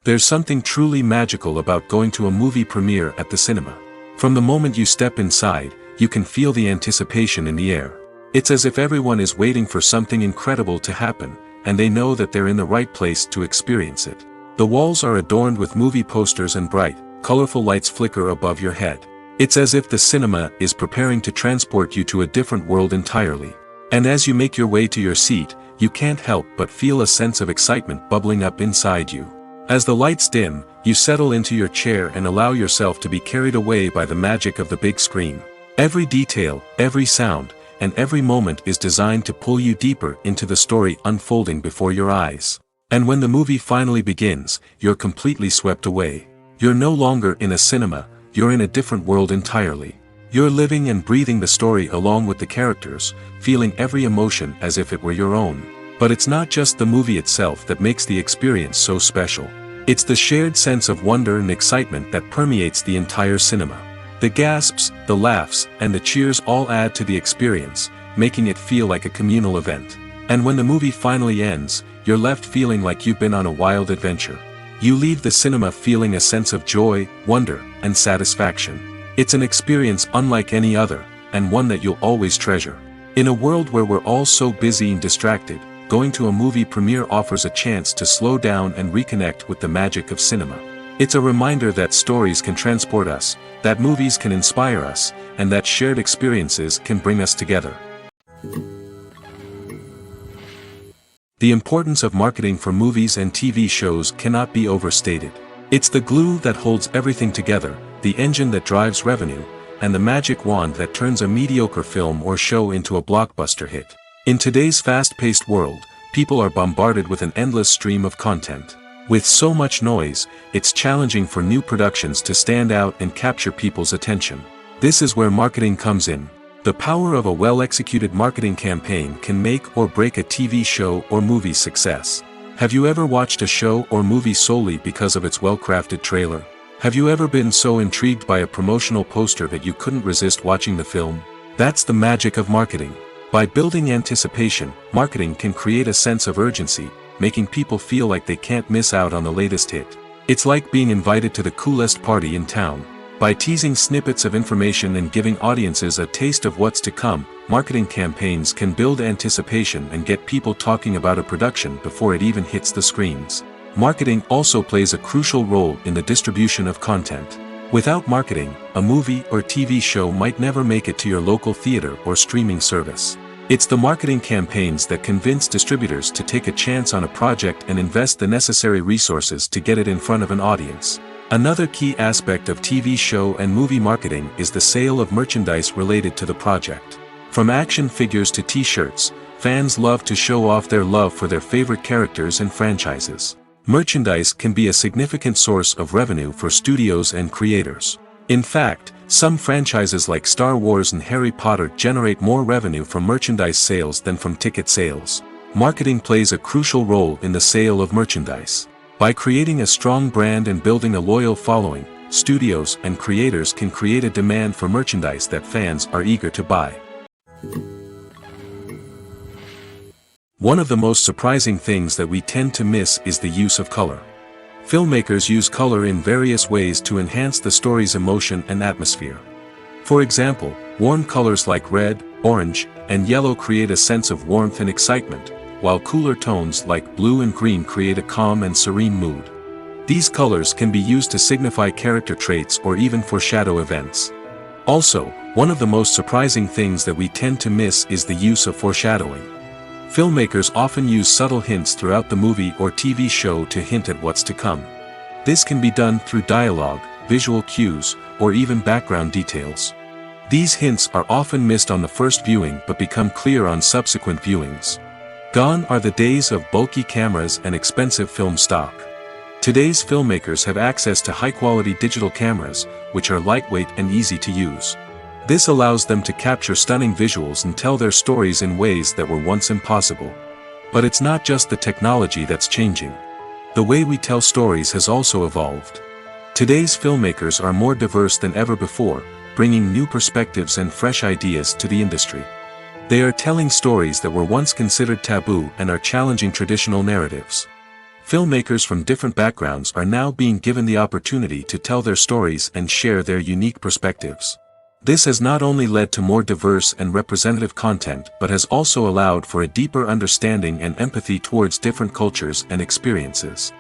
There's something truly magical about going to a movie premiere at the cinema. From the moment you step inside, you can feel the anticipation in the air. It's as if everyone is waiting for something incredible to happen, and they know that they're in the right place to experience it. The walls are adorned with movie posters and bright, colorful lights flicker above your head. It's as if the cinema is preparing to transport you to a different world entirely. And as you make your way to your seat, you can't help but feel a sense of excitement bubbling up inside you. As the lights dim, you settle into your chair and allow yourself to be carried away by the magic of the big screen. Every detail, every sound, and every moment is designed to pull you deeper into the story unfolding before your eyes. And when the movie finally begins, you're completely swept away. You're no longer in a cinema, you're in a different world entirely. You're living and breathing the story along with the characters, feeling every emotion as if it were your own. But it's not just the movie itself that makes the experience so special. It's the shared sense of wonder and excitement that permeates the entire cinema. The gasps, the laughs, and the cheers all add to the experience, making it feel like a communal event. And when the movie finally ends, you're left feeling like you've been on a wild adventure. You leave the cinema feeling a sense of joy, wonder, and satisfaction. It's an experience unlike any other, and one that you'll always treasure. In a world where we're all so busy and distracted, going to a movie premiere offers a chance to slow down and reconnect with the magic of cinema. It's a reminder that stories can transport us, that movies can inspire us, and that shared experiences can bring us together. The importance of marketing for movies and TV shows cannot be overstated. It's the glue that holds everything together, the engine that drives revenue, and the magic wand that turns a mediocre film or show into a blockbuster hit. In today's fast-paced world, people are bombarded with an endless stream of content. With so much noise, it's challenging for new productions to stand out and capture people's attention. This is where marketing comes in. The power of a well-executed marketing campaign can make or break a TV show or movie's success. Have you ever watched a show or movie solely because of its well-crafted trailer? Have you ever been so intrigued by a promotional poster that you couldn't resist watching the film? That's the magic of marketing. By building anticipation, marketing can create a sense of urgency, making people feel like they can't miss out on the latest hit. It's like being invited to the coolest party in town. By teasing snippets of information and giving audiences a taste of what's to come, marketing campaigns can build anticipation and get people talking about a production before it even hits the screens. Marketing also plays a crucial role in the distribution of content. Without marketing, a movie or TV show might never make it to your local theater or streaming service. It's the marketing campaigns that convince distributors to take a chance on a project and invest the necessary resources to get it in front of an audience. Another key aspect of TV show and movie marketing is the sale of merchandise related to the project. From action figures to t-shirts, fans love to show off their love for their favorite characters and franchises. Merchandise can be a significant source of revenue for studios and creators. In fact, some franchises like Star Wars and Harry Potter generate more revenue from merchandise sales than from ticket sales. Marketing plays a crucial role in the sale of merchandise. By creating a strong brand and building a loyal following, studios and creators can create a demand for merchandise that fans are eager to buy. One of the most surprising things that we tend to miss is the use of color. Filmmakers use color in various ways to enhance the story's emotion and atmosphere. For example, warm colors like red, orange, and yellow create a sense of warmth and excitement, while cooler tones like blue and green create a calm and serene mood. These colors can be used to signify character traits or even foreshadow events. Also, one of the most surprising things that we tend to miss is the use of foreshadowing. Filmmakers often use subtle hints throughout the movie or TV show to hint at what's to come. This can be done through dialogue, visual cues, or even background details. These hints are often missed on the first viewing but become clear on subsequent viewings. Gone are the days of bulky cameras and expensive film stock. Today's filmmakers have access to high-quality digital cameras, which are lightweight and easy to use. This allows them to capture stunning visuals and tell their stories in ways that were once impossible. But it's not just the technology that's changing. The way we tell stories has also evolved. Today's filmmakers are more diverse than ever before, bringing new perspectives and fresh ideas to the industry. They are telling stories that were once considered taboo and are challenging traditional narratives. Filmmakers from different backgrounds are now being given the opportunity to tell their stories and share their unique perspectives. This has not only led to more diverse and representative content but has also allowed for a deeper understanding and empathy towards different cultures and experiences.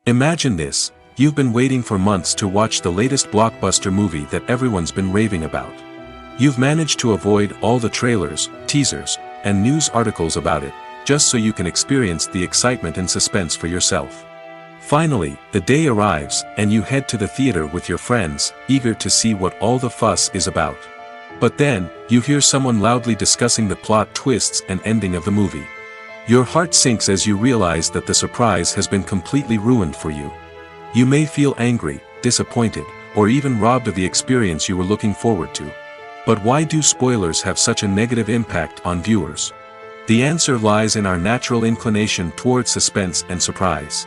Imagine this: You've been waiting for months to watch the latest blockbuster movie that everyone's been raving about. You've managed to avoid all the trailers, teasers, and news articles about it, just so you can experience the excitement and suspense for yourself. Finally, the day arrives, and you head to the theater with your friends, eager to see what all the fuss is about. But then, you hear someone loudly discussing the plot twists and ending of the movie. Your heart sinks as you realize that the surprise has been completely ruined for you. You may feel angry, disappointed, or even robbed of the experience you were looking forward to. But why do spoilers have such a negative impact on viewers? The answer lies in our natural inclination toward suspense and surprise.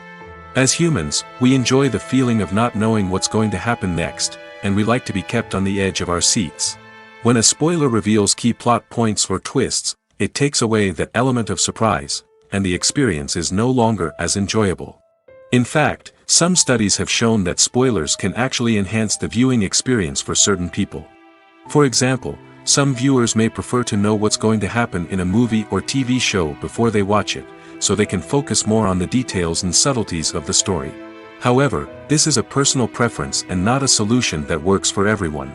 As humans, we enjoy the feeling of not knowing what's going to happen next, and we like to be kept on the edge of our seats. When a spoiler reveals key plot points or twists, it takes away that element of surprise, and the experience is no longer as enjoyable. In fact, some studies have shown that spoilers can actually enhance the viewing experience for certain people. For example, some viewers may prefer to know what's going to happen in a movie or TV show before they watch it, so they can focus more on the details and subtleties of the story. However, this is a personal preference and not a solution that works for everyone.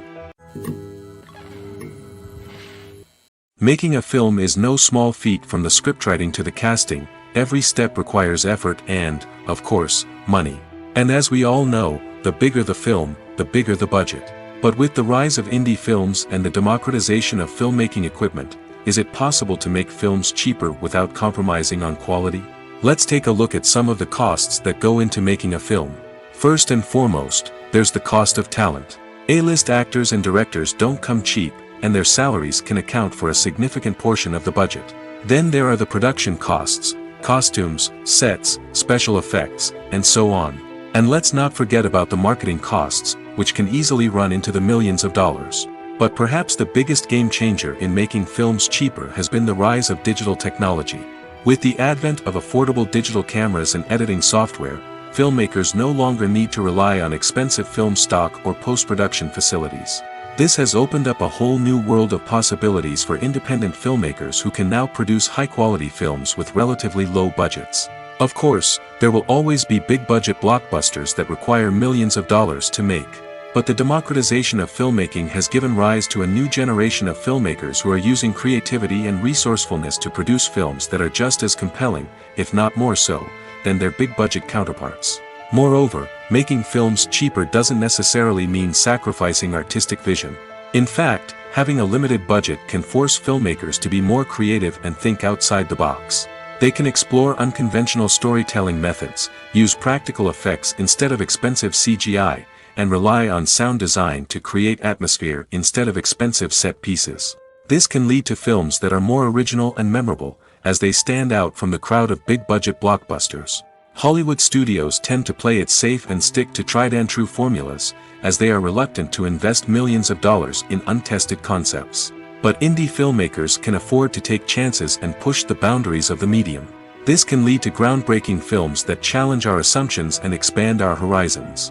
Making a film is no small feat. From the scriptwriting to the casting, every step requires effort and, of course, money. And as we all know, the bigger the film, the bigger the budget. But with the rise of indie films and the democratization of filmmaking equipment, is it possible to make films cheaper without compromising on quality? Let's take a look at some of the costs that go into making a film. First and foremost, there's the cost of talent. A-list actors and directors don't come cheap, and their salaries can account for a significant portion of the budget. Then there are the production costs, costumes, sets, special effects, and so on. And let's not forget about the marketing costs, which can easily run into the millions of dollars. But perhaps the biggest game changer in making films cheaper has been the rise of digital technology. With the advent of affordable digital cameras and editing software, filmmakers no longer need to rely on expensive film stock or post-production facilities. This has opened up a whole new world of possibilities for independent filmmakers who can now produce high-quality films with relatively low budgets. Of course, there will always be big-budget blockbusters that require millions of dollars to make. But the democratization of filmmaking has given rise to a new generation of filmmakers who are using creativity and resourcefulness to produce films that are just as compelling, if not more so, than their big-budget counterparts. Moreover, making films cheaper doesn't necessarily mean sacrificing artistic vision. In fact, having a limited budget can force filmmakers to be more creative and think outside the box. They can explore unconventional storytelling methods, use practical effects instead of expensive CGI, and rely on sound design to create atmosphere instead of expensive set pieces. This can lead to films that are more original and memorable, as they stand out from the crowd of big-budget blockbusters. Hollywood studios tend to play it safe and stick to tried-and-true formulas, as they are reluctant to invest millions of dollars in untested concepts. But indie filmmakers can afford to take chances and push the boundaries of the medium. This can lead to groundbreaking films that challenge our assumptions and expand our horizons.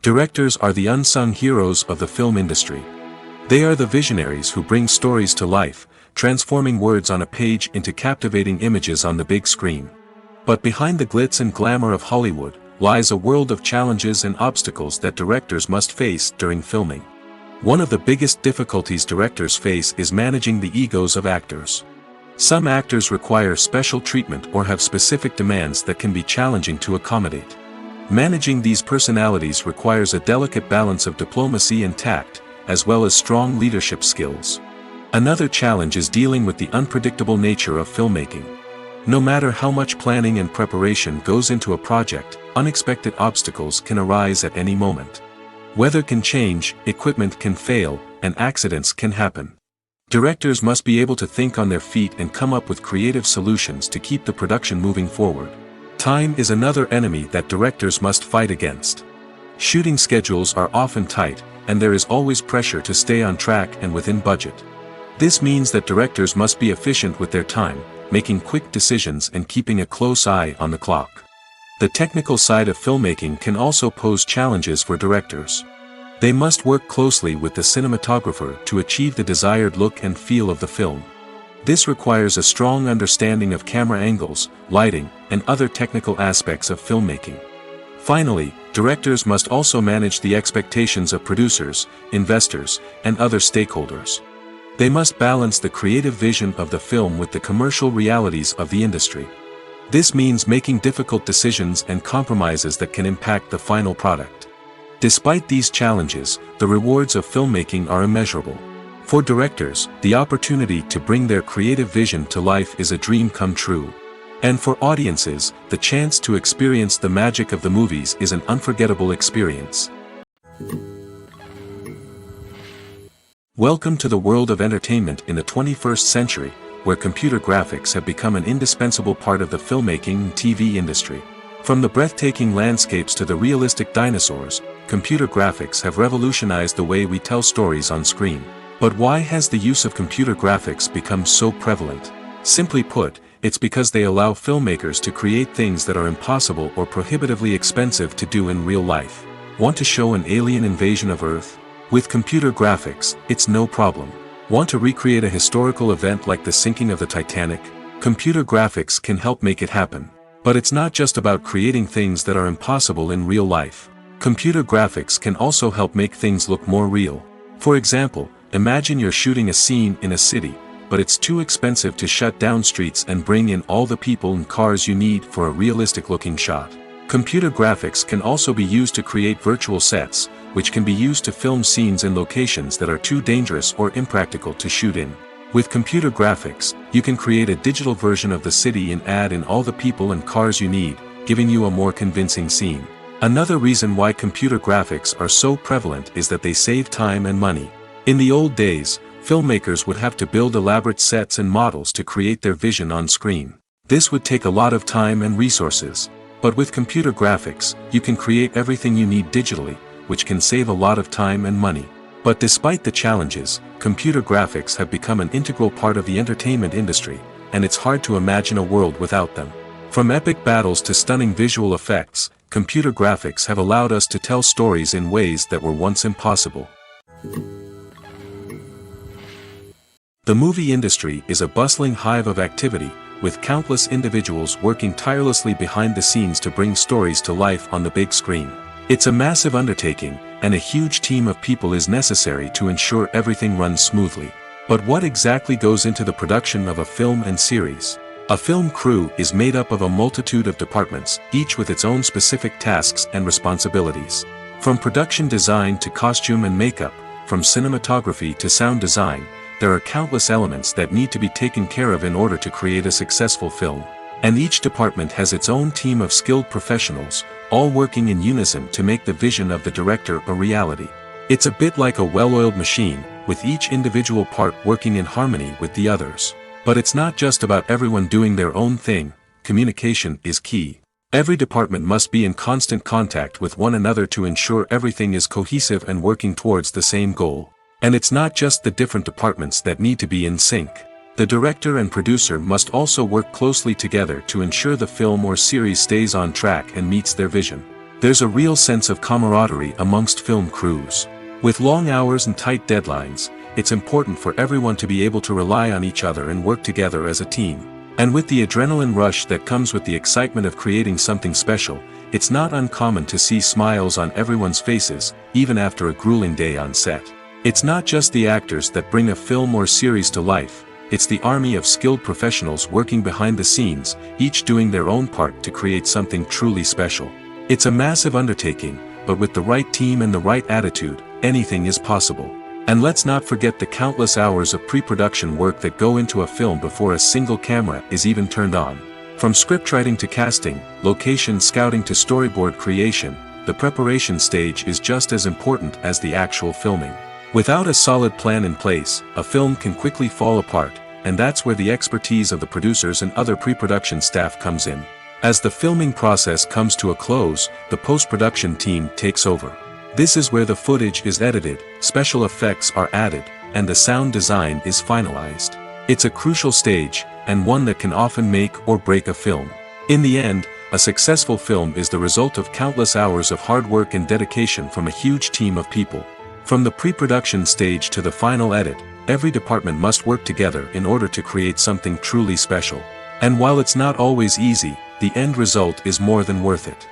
Directors are the unsung heroes of the film industry. They are the visionaries who bring stories to life, transforming words on a page into captivating images on the big screen. But behind the glitz and glamour of Hollywood, lies a world of challenges and obstacles that directors must face during filming. One of the biggest difficulties directors face is managing the egos of actors. Some actors require special treatment or have specific demands that can be challenging to accommodate. Managing these personalities requires a delicate balance of diplomacy and tact, as well as strong leadership skills. Another challenge is dealing with the unpredictable nature of filmmaking. No matter how much planning and preparation goes into a project, unexpected obstacles can arise at any moment. Weather can change, equipment can fail, and accidents can happen. Directors must be able to think on their feet and come up with creative solutions to keep the production moving forward. Time is another enemy that directors must fight against. Shooting schedules are often tight, and there is always pressure to stay on track and within budget. This means that directors must be efficient with their time, making quick decisions and keeping a close eye on the clock. The technical side of filmmaking can also pose challenges for directors. They must work closely with the cinematographer to achieve the desired look and feel of the film. This requires a strong understanding of camera angles, lighting, and other technical aspects of filmmaking. Finally, directors must also manage the expectations of producers, investors, and other stakeholders. They must balance the creative vision of the film with the commercial realities of the industry. This means making difficult decisions and compromises that can impact the final product. Despite these challenges, the rewards of filmmaking are immeasurable. For directors, the opportunity to bring their creative vision to life is a dream come true. And for audiences, the chance to experience the magic of the movies is an unforgettable experience. Welcome to the world of entertainment in the 21st century, where computer graphics have become an indispensable part of the filmmaking and TV industry. From the breathtaking landscapes to the realistic dinosaurs, computer graphics have revolutionized the way we tell stories on screen. But why has the use of computer graphics become so prevalent? Simply put, it's because they allow filmmakers to create things that are impossible or prohibitively expensive to do in real life. Want to show an alien invasion of Earth? With computer graphics, it's no problem. Want to recreate a historical event like the sinking of the Titanic? Computer graphics can help make it happen. But it's not just about creating things that are impossible in real life. Computer graphics can also help make things look more real. For example, imagine you're shooting a scene in a city, but it's too expensive to shut down streets and bring in all the people and cars you need for a realistic-looking shot. Computer graphics can also be used to create virtual sets, which can be used to film scenes in locations that are too dangerous or impractical to shoot in. With computer graphics, you can create a digital version of the city and add in all the people and cars you need, giving you a more convincing scene. Another reason why computer graphics are so prevalent is that they save time and money. In the old days, filmmakers would have to build elaborate sets and models to create their vision on screen. This would take a lot of time and resources. But with computer graphics, you can create everything you need digitally, which can save a lot of time and money. But despite the challenges, computer graphics have become an integral part of the entertainment industry, and it's hard to imagine a world without them. From epic battles to stunning visual effects, computer graphics have allowed us to tell stories in ways that were once impossible. The movie industry is a bustling hive of activity, with countless individuals working tirelessly behind the scenes to bring stories to life on the big screen. It's a massive undertaking, and a huge team of people is necessary to ensure everything runs smoothly. But what exactly goes into the production of a film and series? A film crew is made up of a multitude of departments, each with its own specific tasks and responsibilities. From production design to costume and makeup, from cinematography to sound design, there are countless elements that need to be taken care of in order to create a successful film. And each department has its own team of skilled professionals, all working in unison to make the vision of the director a reality. It's a bit like a well-oiled machine, with each individual part working in harmony with the others. But it's not just about everyone doing their own thing. Communication is key. Every department must be in constant contact with one another to ensure everything is cohesive and working towards the same goal. And it's not just the different departments that need to be in sync. The director and producer must also work closely together to ensure the film or series stays on track and meets their vision. There's a real sense of camaraderie amongst film crews. With long hours and tight deadlines, it's important for everyone to be able to rely on each other and work together as a team. And with the adrenaline rush that comes with the excitement of creating something special, it's not uncommon to see smiles on everyone's faces, even after a grueling day on set. It's not just the actors that bring a film or series to life, it's the army of skilled professionals working behind the scenes, each doing their own part to create something truly special. It's a massive undertaking, but with the right team and the right attitude, anything is possible. And let's not forget the countless hours of pre-production work that go into a film before a single camera is even turned on. From scriptwriting to casting, location scouting to storyboard creation, the preparation stage is just as important as the actual filming. Without a solid plan in place, a film can quickly fall apart, and that's where the expertise of the producers and other pre-production staff comes in. As the filming process comes to a close, the post-production team takes over. This is where the footage is edited, special effects are added, and the sound design is finalized. It's a crucial stage, and one that can often make or break a film. In the end, a successful film is the result of countless hours of hard work and dedication from a huge team of people. From the pre-production stage to the final edit, every department must work together in order to create something truly special. And while it's not always easy, the end result is more than worth it.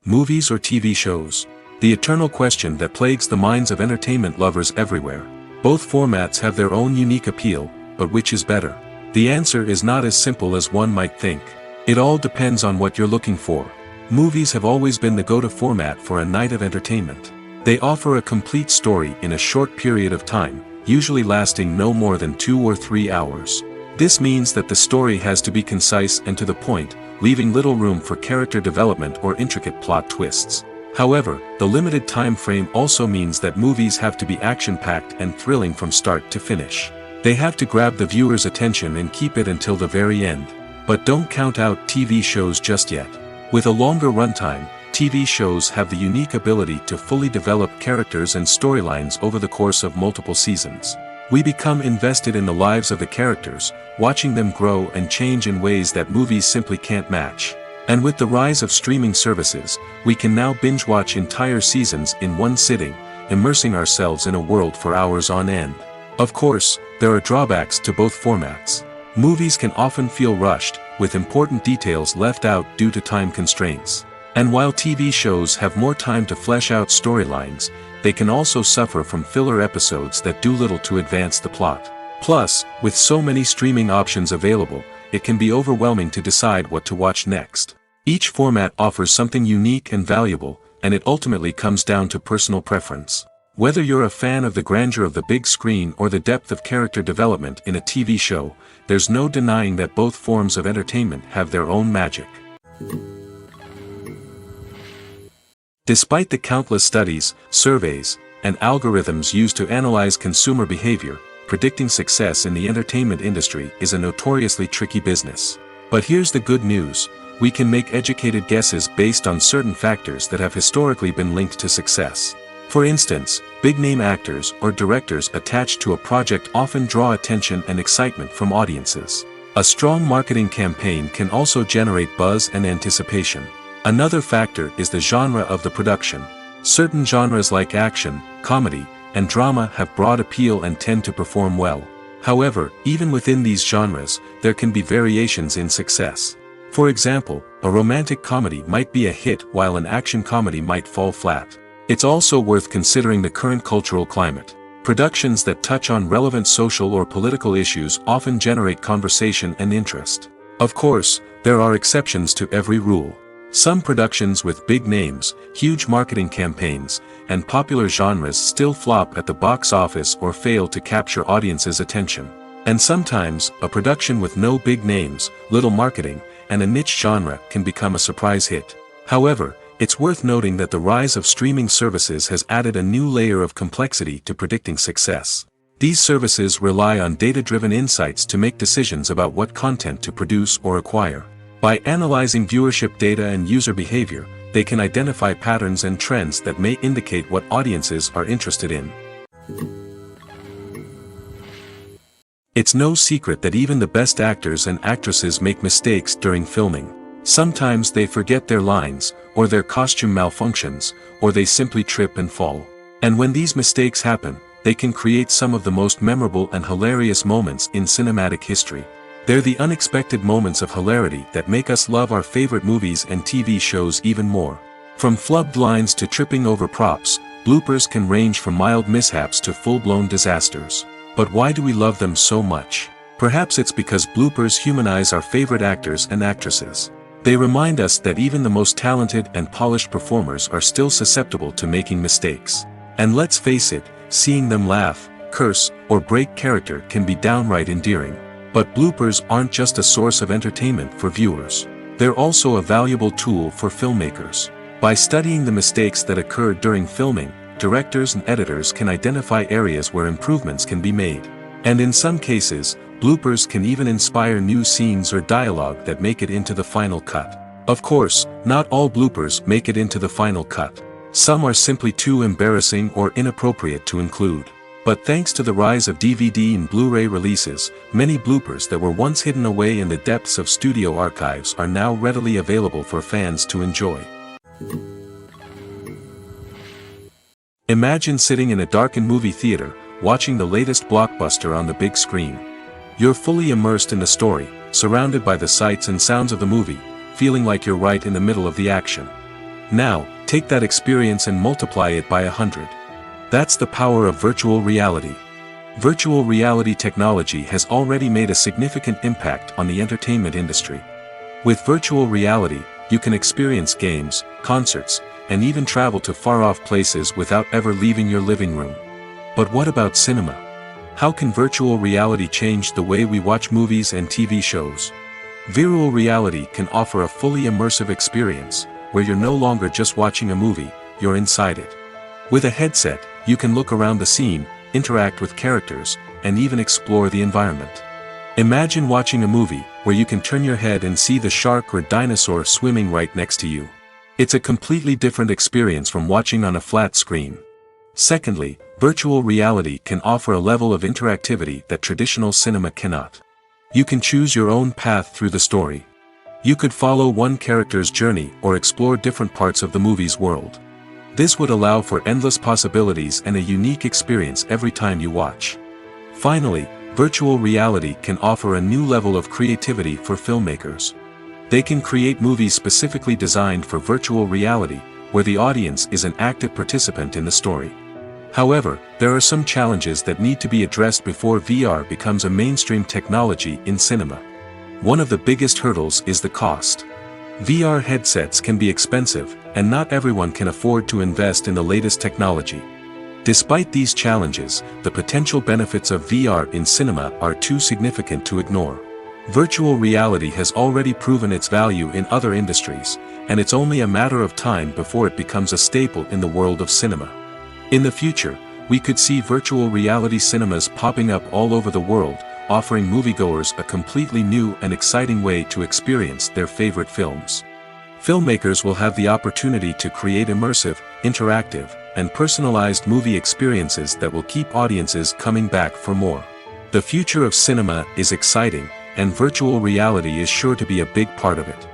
Movies or TV shows? The eternal question that plagues the minds of entertainment lovers everywhere. Both formats have their own unique appeal, but which is better? The answer is not as simple as one might think. It all depends on what you're looking for. Movies have always been the go-to format for a night of entertainment. They offer a complete story in a short period of time, usually lasting no more than 2 or 3 hours. This means that the story has to be concise and to the point, leaving little room for character development or intricate plot twists. However, the limited time frame also means that movies have to be action-packed and thrilling from start to finish. They have to grab the viewer's attention and keep it until the very end. But don't count out TV shows just yet. With a longer runtime, TV shows have the unique ability to fully develop characters and storylines over the course of multiple seasons. We become invested in the lives of the characters, watching them grow and change in ways that movies simply can't match. And with the rise of streaming services, we can now binge-watch entire seasons in one sitting, immersing ourselves in a world for hours on end. Of course, there are drawbacks to both formats. Movies can often feel rushed, with important details left out due to time constraints. And while TV shows have more time to flesh out storylines, they can also suffer from filler episodes that do little to advance the plot. Plus, with so many streaming options available, it can be overwhelming to decide what to watch next. Each format offers something unique and valuable, and it ultimately comes down to personal preference. Whether you're a fan of the grandeur of the big screen or the depth of character development in a TV show, there's no denying that both forms of entertainment have their own magic. Despite the countless studies, surveys, and algorithms used to analyze consumer behavior, predicting success in the entertainment industry is a notoriously tricky business. But here's the good news: we can make educated guesses based on certain factors that have historically been linked to success. For instance, big-name actors or directors attached to a project often draw attention and excitement from audiences. A strong marketing campaign can also generate buzz and anticipation. Another factor is the genre of the production. Certain genres like action, comedy, and drama have broad appeal and tend to perform well. However, even within these genres, there can be variations in success. For example, a romantic comedy might be a hit while an action comedy might fall flat. It's also worth considering the current cultural climate. Productions that touch on relevant social or political issues often generate conversation and interest. Of course, there are exceptions to every rule. Some productions with big names, huge marketing campaigns, and popular genres still flop at the box office or fail to capture audiences' attention. And sometimes, a production with no big names, little marketing, and a niche genre can become a surprise hit. However, it's worth noting that the rise of streaming services has added a new layer of complexity to predicting success. These services rely on data-driven insights to make decisions about what content to produce or acquire. By analyzing viewership data and user behavior, they can identify patterns and trends that may indicate what audiences are interested in. It's no secret that even the best actors and actresses make mistakes during filming. Sometimes they forget their lines, or their costume malfunctions, or they simply trip and fall. And when these mistakes happen, they can create some of the most memorable and hilarious moments in cinematic history. They're the unexpected moments of hilarity that make us love our favorite movies and TV shows even more. From flubbed lines to tripping over props, bloopers can range from mild mishaps to full-blown disasters. But why do we love them so much? Perhaps it's because bloopers humanize our favorite actors and actresses. They remind us that even the most talented and polished performers are still susceptible to making mistakes. And let's face it, seeing them laugh, curse, or break character can be downright endearing. But bloopers aren't just a source of entertainment for viewers. They're also a valuable tool for filmmakers. By studying the mistakes that occur during filming, directors and editors can identify areas where improvements can be made. And in some cases, bloopers can even inspire new scenes or dialogue that make it into the final cut. Of course, not all bloopers make it into the final cut. Some are simply too embarrassing or inappropriate to include. But thanks to the rise of DVD and Blu-ray releases, many bloopers that were once hidden away in the depths of studio archives are now readily available for fans to enjoy. Imagine sitting in a darkened movie theater, watching the latest blockbuster on the big screen. You're fully immersed in the story, surrounded by the sights and sounds of the movie, feeling like you're right in the middle of the action. Now, take that experience and multiply it by 100. That's the power of virtual reality. Virtual reality technology has already made a significant impact on the entertainment industry. With virtual reality, you can experience games, concerts, and even travel to far-off places without ever leaving your living room. But what about cinema? How can virtual reality change the way we watch movies and TV shows? Virtual reality can offer a fully immersive experience, where you're no longer just watching a movie, you're inside it. With a headset, you can look around the scene, interact with characters, and even explore the environment. Imagine watching a movie, where you can turn your head and see the shark or dinosaur swimming right next to you. It's a completely different experience from watching on a flat screen. Secondly, virtual reality can offer a level of interactivity that traditional cinema cannot. You can choose your own path through the story. You could follow one character's journey or explore different parts of the movie's world. This would allow for endless possibilities and a unique experience every time you watch. Finally, virtual reality can offer a new level of creativity for filmmakers. They can create movies specifically designed for virtual reality, where the audience is an active participant in the story. However, there are some challenges that need to be addressed before VR becomes a mainstream technology in cinema. One of the biggest hurdles is the cost. VR headsets can be expensive, and not everyone can afford to invest in the latest technology. Despite these challenges, the potential benefits of VR in cinema are too significant to ignore. Virtual reality has already proven its value in other industries, and it's only a matter of time before it becomes a staple in the world of cinema. In the future, we could see virtual reality cinemas popping up all over the world, offering moviegoers a completely new and exciting way to experience their favorite films. Filmmakers will have the opportunity to create immersive, interactive, and personalized movie experiences that will keep audiences coming back for more. The future of cinema is exciting, and virtual reality is sure to be a big part of it.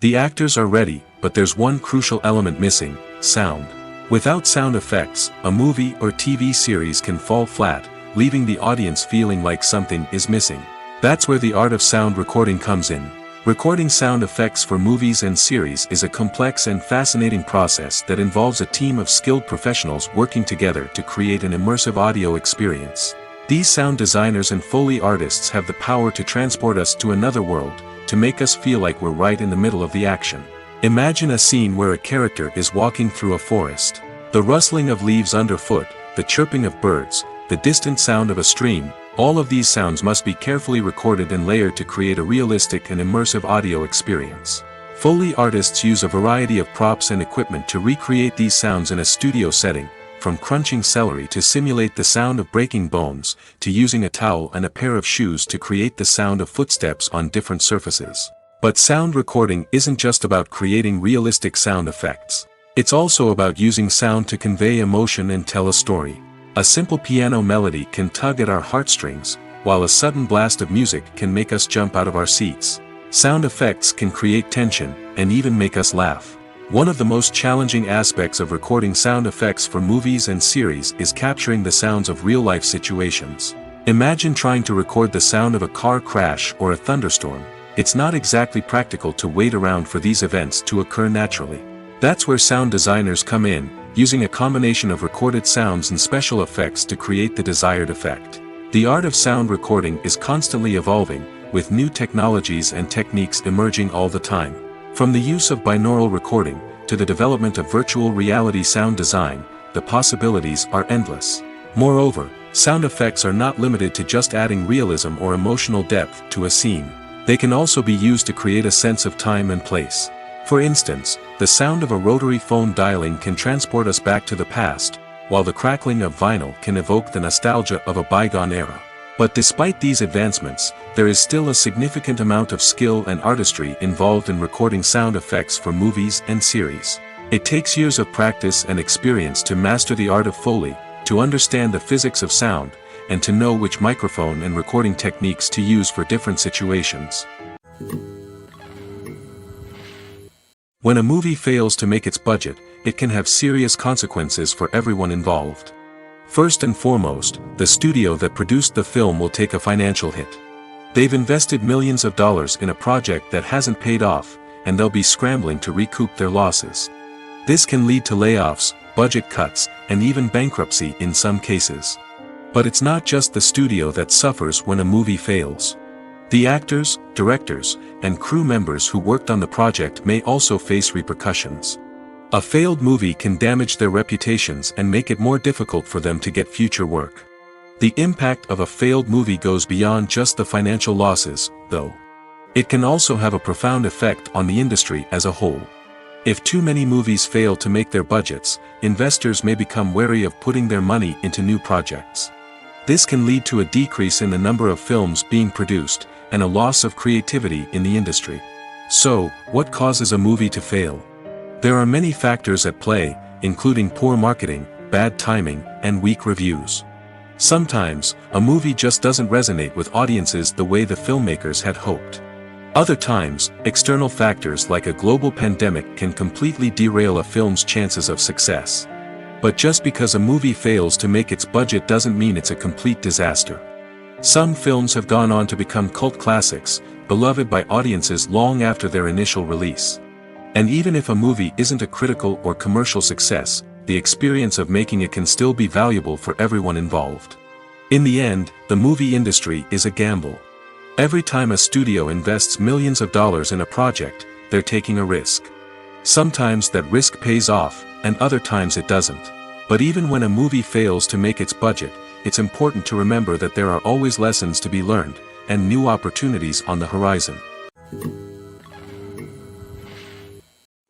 The actors are ready, but there's one crucial element missing: sound. Without sound effects, a movie or TV series can fall flat, leaving the audience feeling like something is missing. That's where the art of sound recording comes in. Recording sound effects for movies and series is a complex and fascinating process that involves a team of skilled professionals working together to create an immersive audio experience. These sound designers and Foley artists have the power to transport us to another world, to make us feel like we're right in the middle of the action. Imagine a scene where a character is walking through a forest. The rustling of leaves underfoot, the chirping of birds, the distant sound of a stream, all of these sounds must be carefully recorded and layered to create a realistic and immersive audio experience. Foley artists use a variety of props and equipment to recreate these sounds in a studio setting, from crunching celery to simulate the sound of breaking bones, to using a towel and a pair of shoes to create the sound of footsteps on different surfaces. But sound recording isn't just about creating realistic sound effects. It's also about using sound to convey emotion and tell a story. A simple piano melody can tug at our heartstrings, while a sudden blast of music can make us jump out of our seats. Sound effects can create tension, and even make us laugh. One of the most challenging aspects of recording sound effects for movies and series is capturing the sounds of real-life situations. Imagine trying to record the sound of a car crash or a thunderstorm. It's not exactly practical to wait around for these events to occur naturally. That's where sound designers come in, using a combination of recorded sounds and special effects to create the desired effect. The art of sound recording is constantly evolving, with new technologies and techniques emerging all the time. From the use of binaural recording, to the development of virtual reality sound design, the possibilities are endless. Moreover, sound effects are not limited to just adding realism or emotional depth to a scene. They can also be used to create a sense of time and place. For instance, the sound of a rotary phone dialing can transport us back to the past, while the crackling of vinyl can evoke the nostalgia of a bygone era. But despite these advancements, there is still a significant amount of skill and artistry involved in recording sound effects for movies and series. It takes years of practice and experience to master the art of Foley, to understand the physics of sound, and to know which microphone and recording techniques to use for different situations. When a movie fails to make its budget, it can have serious consequences for everyone involved. First and foremost, the studio that produced the film will take a financial hit. They've invested millions of dollars in a project that hasn't paid off, and they'll be scrambling to recoup their losses. This can lead to layoffs, budget cuts, and even bankruptcy in some cases. But it's not just the studio that suffers when a movie fails. The actors, directors, and crew members who worked on the project may also face repercussions. A failed movie can damage their reputations and make it more difficult for them to get future work. The impact of a failed movie goes beyond just the financial losses, though. It can also have a profound effect on the industry as a whole. If too many movies fail to make their budgets, investors may become wary of putting their money into new projects. This can lead to a decrease in the number of films being produced, and a loss of creativity in the industry. So, what causes a movie to fail? There are many factors at play, including poor marketing, bad timing, and weak reviews. Sometimes, a movie just doesn't resonate with audiences the way the filmmakers had hoped. Other times, external factors like a global pandemic can completely derail a film's chances of success. But just because a movie fails to make its budget doesn't mean it's a complete disaster. Some films have gone on to become cult classics, beloved by audiences long after their initial release. And even if a movie isn't a critical or commercial success, the experience of making it can still be valuable for everyone involved. In the end, the movie industry is a gamble. Every time a studio invests millions of dollars in a project, they're taking a risk. Sometimes that risk pays off, and other times it doesn't. But even when a movie fails to make its budget, it's important to remember that there are always lessons to be learned, and new opportunities on the horizon.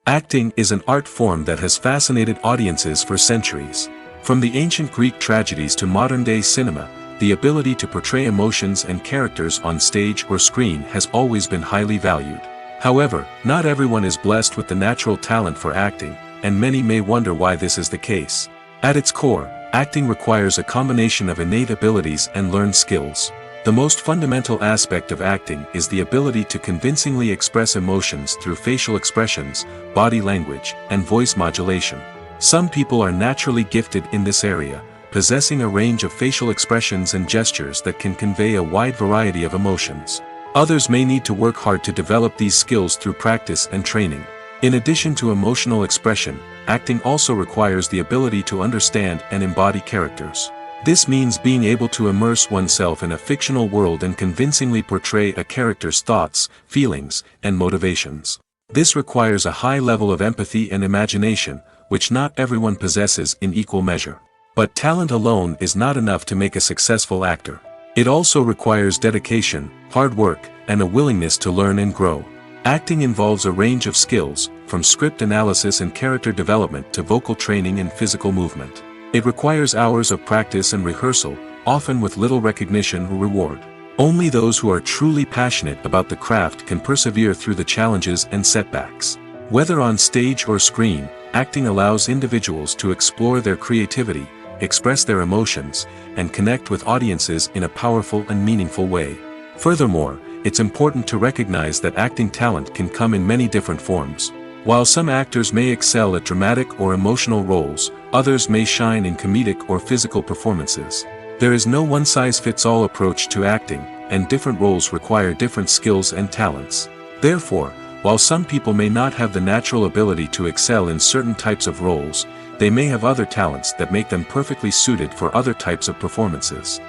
Acting is an art form that has fascinated audiences for centuries. From the ancient Greek tragedies to modern-day cinema, the ability to portray emotions and characters on stage or screen has always been highly valued. However, not everyone is blessed with the natural talent for acting, and many may wonder why this is the case. At its core, acting requires a combination of innate abilities and learned skills. The most fundamental aspect of acting is the ability to convincingly express emotions through facial expressions, body language, and voice modulation. Some people are naturally gifted in this area, possessing a range of facial expressions and gestures that can convey a wide variety of emotions. Others may need to work hard to develop these skills through practice and training. In addition to emotional expression, acting also requires the ability to understand and embody characters. This means being able to immerse oneself in a fictional world and convincingly portray a character's thoughts, feelings, and motivations. This requires a high level of empathy and imagination, which not everyone possesses in equal measure. But talent alone is not enough to make a successful actor. It also requires dedication, hard work, and a willingness to learn and grow. Acting involves a range of skills, from script analysis and character development to vocal training and physical movement. It requires hours of practice and rehearsal, often with little recognition or reward. Only those who are truly passionate about the craft can persevere through the challenges and setbacks. Whether on stage or screen, acting allows individuals to explore their creativity, express their emotions, and connect with audiences in a powerful and meaningful way. Furthermore, it's important to recognize that acting talent can come in many different forms. While some actors may excel at dramatic or emotional roles, others may shine in comedic or physical performances. There is no one-size-fits-all approach to acting, and different roles require different skills and talents. Therefore, while some people may not have the natural ability to excel in certain types of roles, they may have other talents that make them perfectly suited for other types of performances.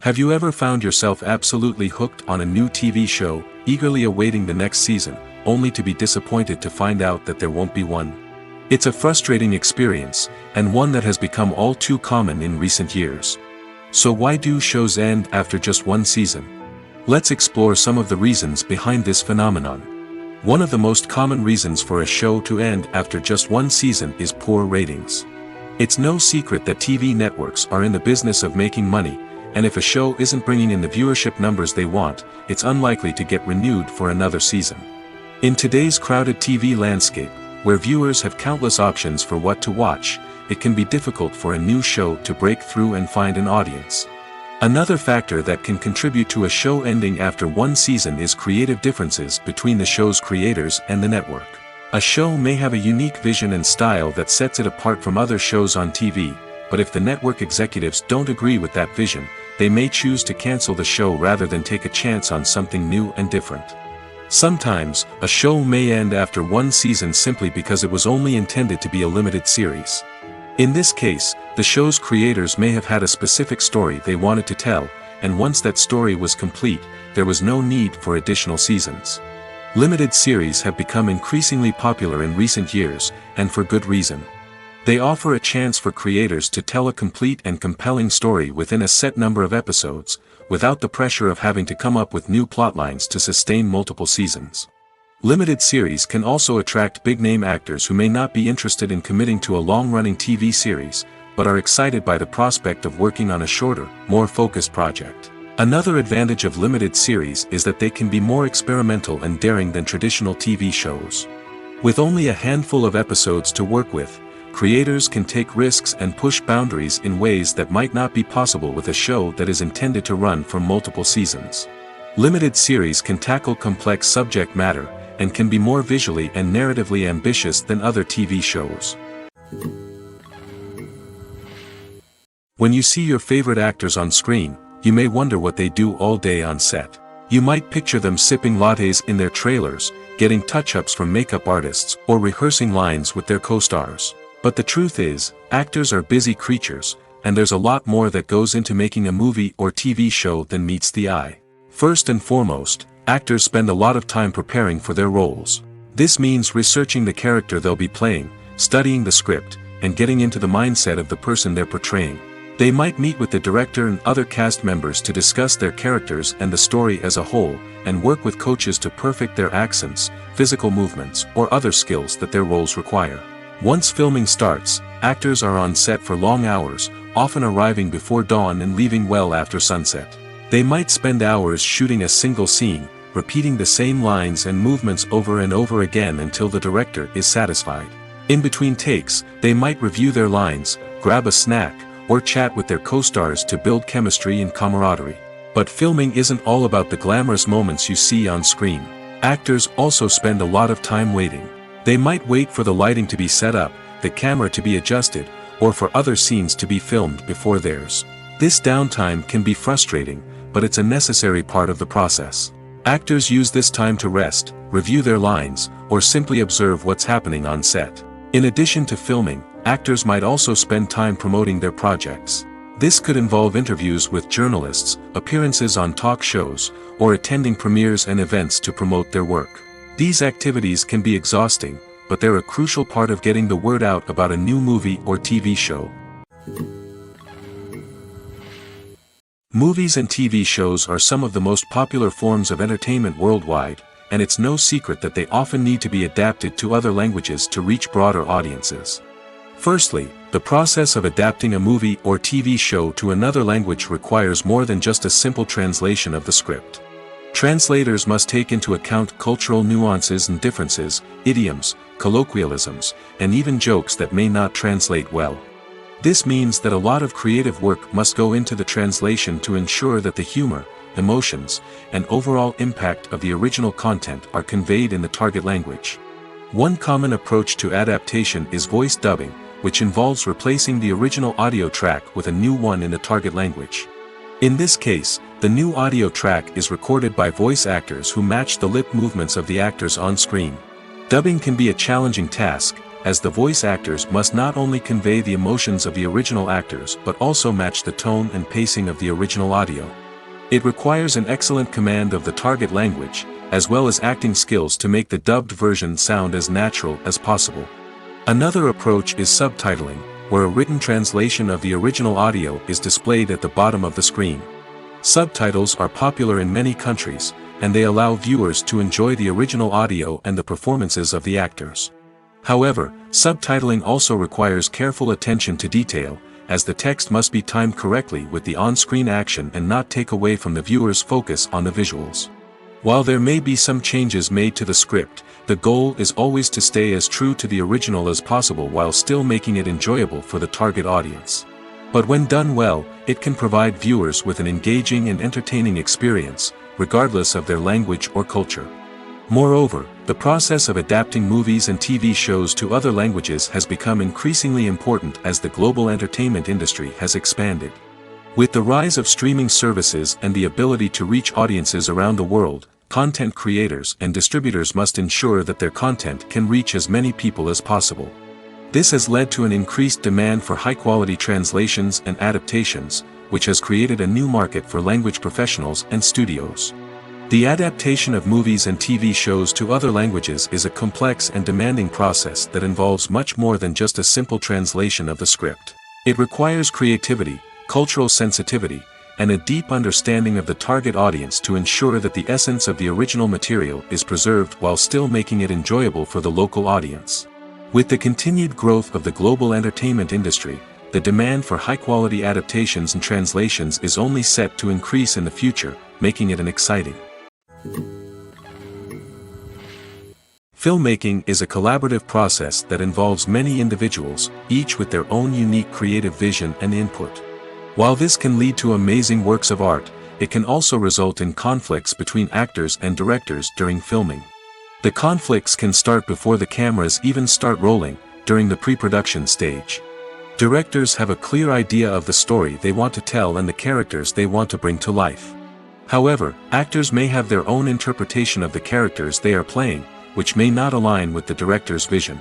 Have you ever found yourself absolutely hooked on a new TV show, eagerly awaiting the next season, only to be disappointed to find out that there won't be one? It's a frustrating experience, and one that has become all too common in recent years. So why do shows end after just one season? Let's explore some of the reasons behind this phenomenon. One of the most common reasons for a show to end after just one season is poor ratings. It's no secret that TV networks are in the business of making money, and if a show isn't bringing in the viewership numbers they want, it's unlikely to get renewed for another season. In today's crowded TV landscape, where viewers have countless options for what to watch, it can be difficult for a new show to break through and find an audience. Another factor that can contribute to a show ending after one season is creative differences between the show's creators and the network. A show may have a unique vision and style that sets it apart from other shows on TV, but if the network executives don't agree with that vision, they may choose to cancel the show rather than take a chance on something new and different. Sometimes, a show may end after one season simply because it was only intended to be a limited series. In this case, the show's creators may have had a specific story they wanted to tell, and once that story was complete, there was no need for additional seasons. Limited series have become increasingly popular in recent years, and for good reason. They offer a chance for creators to tell a complete and compelling story within a set number of episodes, without the pressure of having to come up with new plotlines to sustain multiple seasons. Limited series can also attract big-name actors who may not be interested in committing to a long-running TV series, but are excited by the prospect of working on a shorter, more focused project. Another advantage of limited series is that they can be more experimental and daring than traditional TV shows. With only a handful of episodes to work with, creators can take risks and push boundaries in ways that might not be possible with a show that is intended to run for multiple seasons. Limited series can tackle complex subject matter, and can be more visually and narratively ambitious than other TV shows. When you see your favorite actors on screen, you may wonder what they do all day on set. You might picture them sipping lattes in their trailers, getting touch-ups from makeup artists, or rehearsing lines with their co-stars. But the truth is, actors are busy creatures, and there's a lot more that goes into making a movie or TV show than meets the eye. First and foremost, actors spend a lot of time preparing for their roles. This means researching the character they'll be playing, studying the script, and getting into the mindset of the person they're portraying. They might meet with the director and other cast members to discuss their characters and the story as a whole, and work with coaches to perfect their accents, physical movements, or other skills that their roles require. Once filming starts, actors are on set for long hours, often arriving before dawn and leaving well after sunset. They might spend hours shooting a single scene, repeating the same lines and movements over and over again until the director is satisfied. In between takes, they might review their lines, grab a snack, or chat with their co-stars to build chemistry and camaraderie. But filming isn't all about the glamorous moments you see on screen. Actors also spend a lot of time waiting. They might wait for the lighting to be set up, the camera to be adjusted, or for other scenes to be filmed before theirs. This downtime can be frustrating, but it's a necessary part of the process. Actors use this time to rest, review their lines, or simply observe what's happening on set. In addition to filming, actors might also spend time promoting their projects. This could involve interviews with journalists, appearances on talk shows, or attending premieres and events to promote their work. These activities can be exhausting, but they're a crucial part of getting the word out about a new movie or TV show. Movies and TV shows are some of the most popular forms of entertainment worldwide, and it's no secret that they often need to be adapted to other languages to reach broader audiences. Firstly, the process of adapting a movie or TV show to another language requires more than just a simple translation of the script. Translators must take into account cultural nuances and differences, idioms, colloquialisms, and even jokes that may not translate well. This means that a lot of creative work must go into the translation to ensure that the humor, emotions, and overall impact of the original content are conveyed in the target language. One common approach to adaptation is voice dubbing, which involves replacing the original audio track with a new one in the target language. In this case, the new audio track is recorded by voice actors who match the lip movements of the actors on screen. Dubbing can be a challenging task, as the voice actors must not only convey the emotions of the original actors but also match the tone and pacing of the original audio. It requires an excellent command of the target language, as well as acting skills to make the dubbed version sound as natural as possible. Another approach is subtitling, where a written translation of the original audio is displayed at the bottom of the screen. Subtitles are popular in many countries, and they allow viewers to enjoy the original audio and the performances of the actors. However, subtitling also requires careful attention to detail, as the text must be timed correctly with the on-screen action and not take away from the viewer's focus on the visuals. While there may be some changes made to the script, the goal is always to stay as true to the original as possible while still making it enjoyable for the target audience. But when done well, it can provide viewers with an engaging and entertaining experience, regardless of their language or culture. Moreover, the process of adapting movies and TV shows to other languages has become increasingly important as the global entertainment industry has expanded. With the rise of streaming services and the ability to reach audiences around the world, content creators and distributors must ensure that their content can reach as many people as possible. This has led to an increased demand for high-quality translations and adaptations, which has created a new market for language professionals and studios. The adaptation of movies and TV shows to other languages is a complex and demanding process that involves much more than just a simple translation of the script. It requires creativity, cultural sensitivity, and a deep understanding of the target audience to ensure that the essence of the original material is preserved while still making it enjoyable for the local audience. With the continued growth of the global entertainment industry, the demand for high-quality adaptations and translations is only set to increase in the future, making it an exciting. Filmmaking is a collaborative process that involves many individuals, each with their own unique creative vision and input. While this can lead to amazing works of art, it can also result in conflicts between actors and directors during filming. The conflicts can start before the cameras even start rolling, during the pre-production stage. Directors have a clear idea of the story they want to tell and the characters they want to bring to life. However, actors may have their own interpretation of the characters they are playing, which may not align with the director's vision.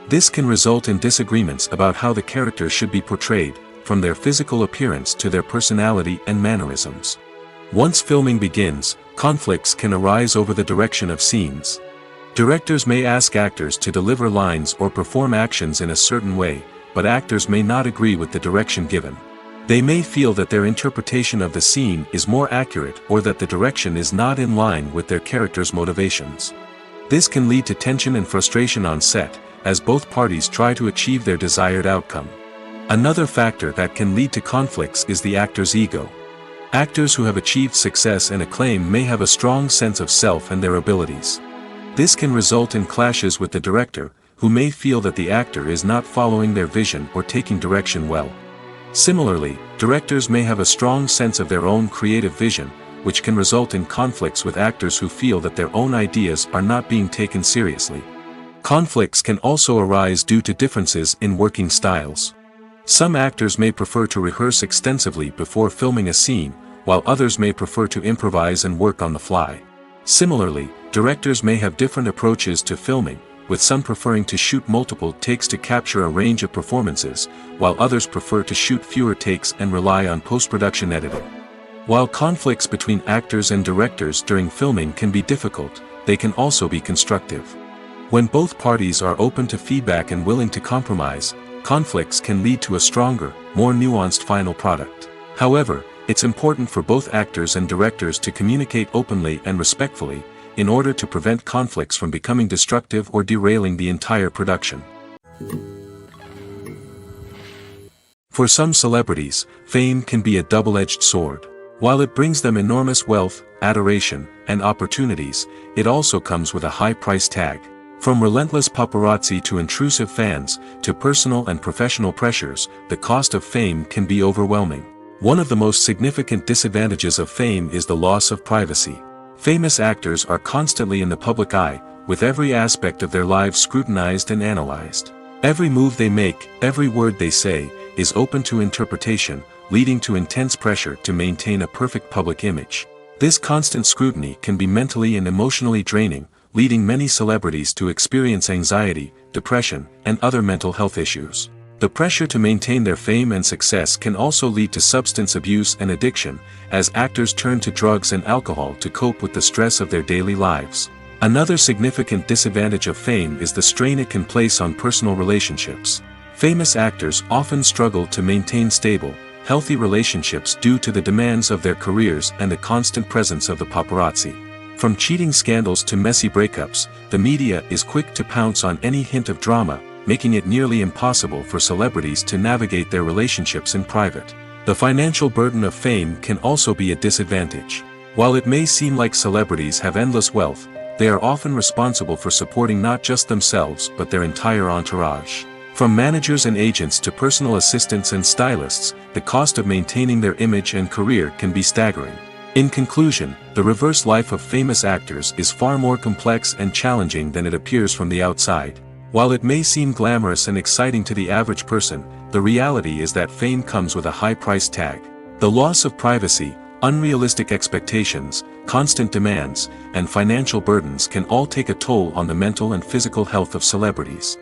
This can result in disagreements about how the characters should be portrayed, from their physical appearance to their personality and mannerisms. Once filming begins, conflicts can arise over the direction of scenes. Directors may ask actors to deliver lines or perform actions in a certain way, but actors may not agree with the direction given. They may feel that their interpretation of the scene is more accurate or that the direction is not in line with their character's motivations. This can lead to tension and frustration on set, as both parties try to achieve their desired outcome. Another factor that can lead to conflicts is the actor's ego. Actors who have achieved success and acclaim may have a strong sense of self and their abilities. This can result in clashes with the director, who may feel that the actor is not following their vision or taking direction well. Similarly, directors may have a strong sense of their own creative vision, which can result in conflicts with actors who feel that their own ideas are not being taken seriously. Conflicts can also arise due to differences in working styles. Some actors may prefer to rehearse extensively before filming a scene, while others may prefer to improvise and work on the fly. Similarly, directors may have different approaches to filming, with some preferring to shoot multiple takes to capture a range of performances, while others prefer to shoot fewer takes and rely on post-production editing. While conflicts between actors and directors during filming can be difficult, they can also be constructive. When both parties are open to feedback and willing to compromise, conflicts can lead to a stronger, more nuanced final product. However, it's important for both actors and directors to communicate openly and respectfully, in order to prevent conflicts from becoming destructive or derailing the entire production. For some celebrities, fame can be a double-edged sword. While it brings them enormous wealth, adoration, and opportunities, it also comes with a high price tag. From relentless paparazzi to intrusive fans, to personal and professional pressures, the cost of fame can be overwhelming. One of the most significant disadvantages of fame is the loss of privacy. Famous actors are constantly in the public eye, with every aspect of their lives scrutinized and analyzed. Every move they make, every word they say, is open to interpretation, leading to intense pressure to maintain a perfect public image. This constant scrutiny can be mentally and emotionally draining, leading many celebrities to experience anxiety, depression, and other mental health issues. The pressure to maintain their fame and success can also lead to substance abuse and addiction, as actors turn to drugs and alcohol to cope with the stress of their daily lives. Another significant disadvantage of fame is the strain it can place on personal relationships. Famous actors often struggle to maintain stable, healthy relationships due to the demands of their careers and the constant presence of the paparazzi. From cheating scandals to messy breakups, the media is quick to pounce on any hint of drama, making it nearly impossible for celebrities to navigate their relationships in private. The financial burden of fame can also be a disadvantage. While it may seem like celebrities have endless wealth, they are often responsible for supporting not just themselves but their entire entourage. From managers and agents to personal assistants and stylists, the cost of maintaining their image and career can be staggering. In conclusion, the reverse life of famous actors is far more complex and challenging than it appears from the outside. While it may seem glamorous and exciting to the average person, the reality is that fame comes with a high price tag. The loss of privacy, unrealistic expectations, constant demands, and financial burdens can all take a toll on the mental and physical health of celebrities.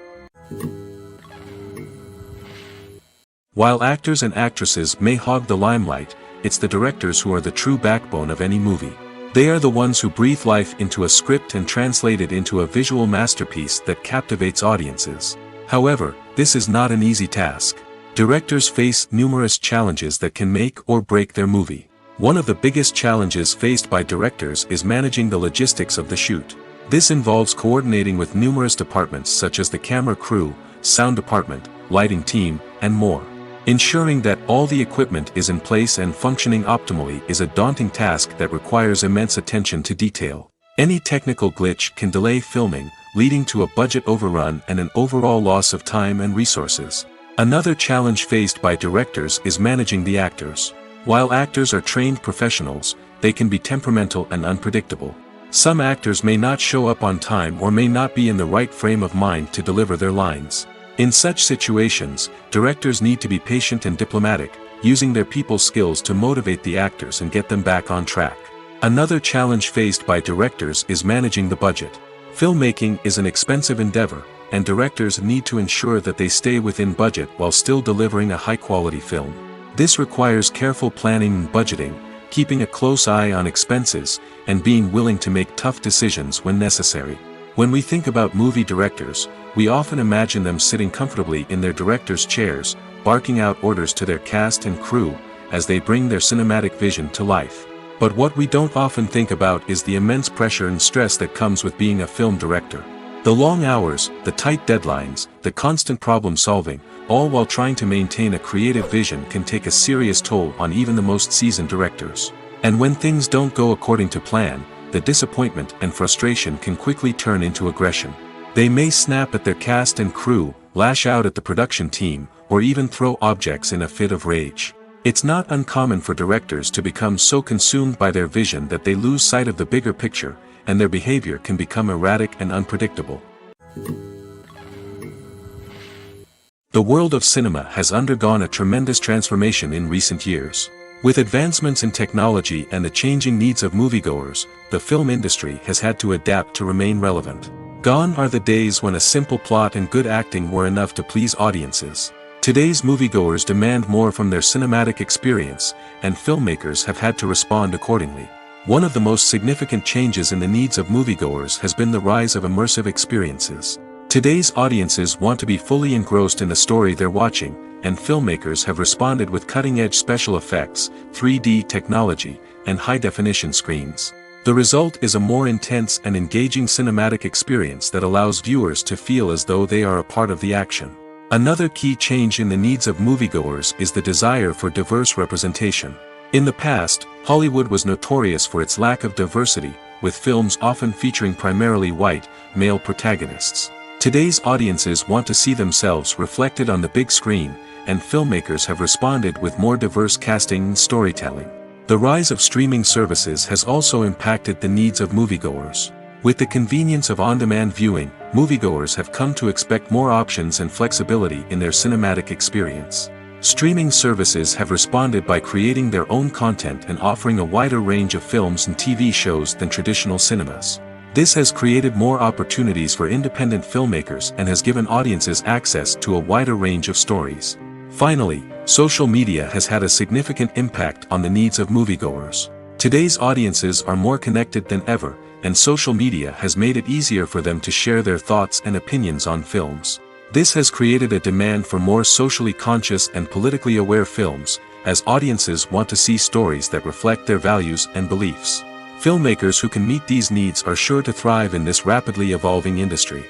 While actors and actresses may hog the limelight, it's the directors who are the true backbone of any movie. They are the ones who breathe life into a script and translate it into a visual masterpiece that captivates audiences. However, this is not an easy task. Directors face numerous challenges that can make or break their movie. One of the biggest challenges faced by directors is managing the logistics of the shoot. This involves coordinating with numerous departments such as the camera crew, sound department, lighting team, and more. Ensuring that all the equipment is in place and functioning optimally is a daunting task that requires immense attention to detail. Any technical glitch can delay filming, leading to a budget overrun and an overall loss of time and resources. Another challenge faced by directors is managing the actors. While actors are trained professionals, they can be temperamental and unpredictable. Some actors may not show up on time or may not be in the right frame of mind to deliver their lines. In such situations, directors need to be patient and diplomatic, using their people skills to motivate the actors and get them back on track. Another challenge faced by directors is managing the budget. Filmmaking is an expensive endeavor, and directors need to ensure that they stay within budget while still delivering a high-quality film. This requires careful planning and budgeting, keeping a close eye on expenses, and being willing to make tough decisions when necessary. When we think about movie directors, we often imagine them sitting comfortably in their director's chairs, barking out orders to their cast and crew, as they bring their cinematic vision to life. But what we don't often think about is the immense pressure and stress that comes with being a film director. The long hours, the tight deadlines, the constant problem solving, all while trying to maintain a creative vision can take a serious toll on even the most seasoned directors. And when things don't go according to plan, the disappointment and frustration can quickly turn into aggression. They may snap at their cast and crew, lash out at the production team, or even throw objects in a fit of rage. It's not uncommon for directors to become so consumed by their vision that they lose sight of the bigger picture, and their behavior can become erratic and unpredictable. The world of cinema has undergone a tremendous transformation in recent years. With advancements in technology and the changing needs of moviegoers, the film industry has had to adapt to remain relevant. Gone are the days when a simple plot and good acting were enough to please audiences. Today's moviegoers demand more from their cinematic experience, and filmmakers have had to respond accordingly. One of the most significant changes in the needs of moviegoers has been the rise of immersive experiences. Today's audiences want to be fully engrossed in the story they're watching, and filmmakers have responded with cutting-edge special effects, 3D technology, and high-definition screens. The result is a more intense and engaging cinematic experience that allows viewers to feel as though they are a part of the action. Another key change in the needs of moviegoers is the desire for diverse representation. In the past, Hollywood was notorious for its lack of diversity, with films often featuring primarily white, male protagonists. Today's audiences want to see themselves reflected on the big screen, and filmmakers have responded with more diverse casting and storytelling. The rise of streaming services has also impacted the needs of moviegoers. With the convenience of on-demand viewing, moviegoers have come to expect more options and flexibility in their cinematic experience. Streaming services have responded by creating their own content and offering a wider range of films and TV shows than traditional cinemas. This has created more opportunities for independent filmmakers and has given audiences access to a wider range of stories. Finally, social media has had a significant impact on the needs of moviegoers. Today's audiences are more connected than ever, and social media has made it easier for them to share their thoughts and opinions on films. This has created a demand for more socially conscious and politically aware films, as audiences want to see stories that reflect their values and beliefs. Filmmakers who can meet these needs are sure to thrive in this rapidly evolving industry.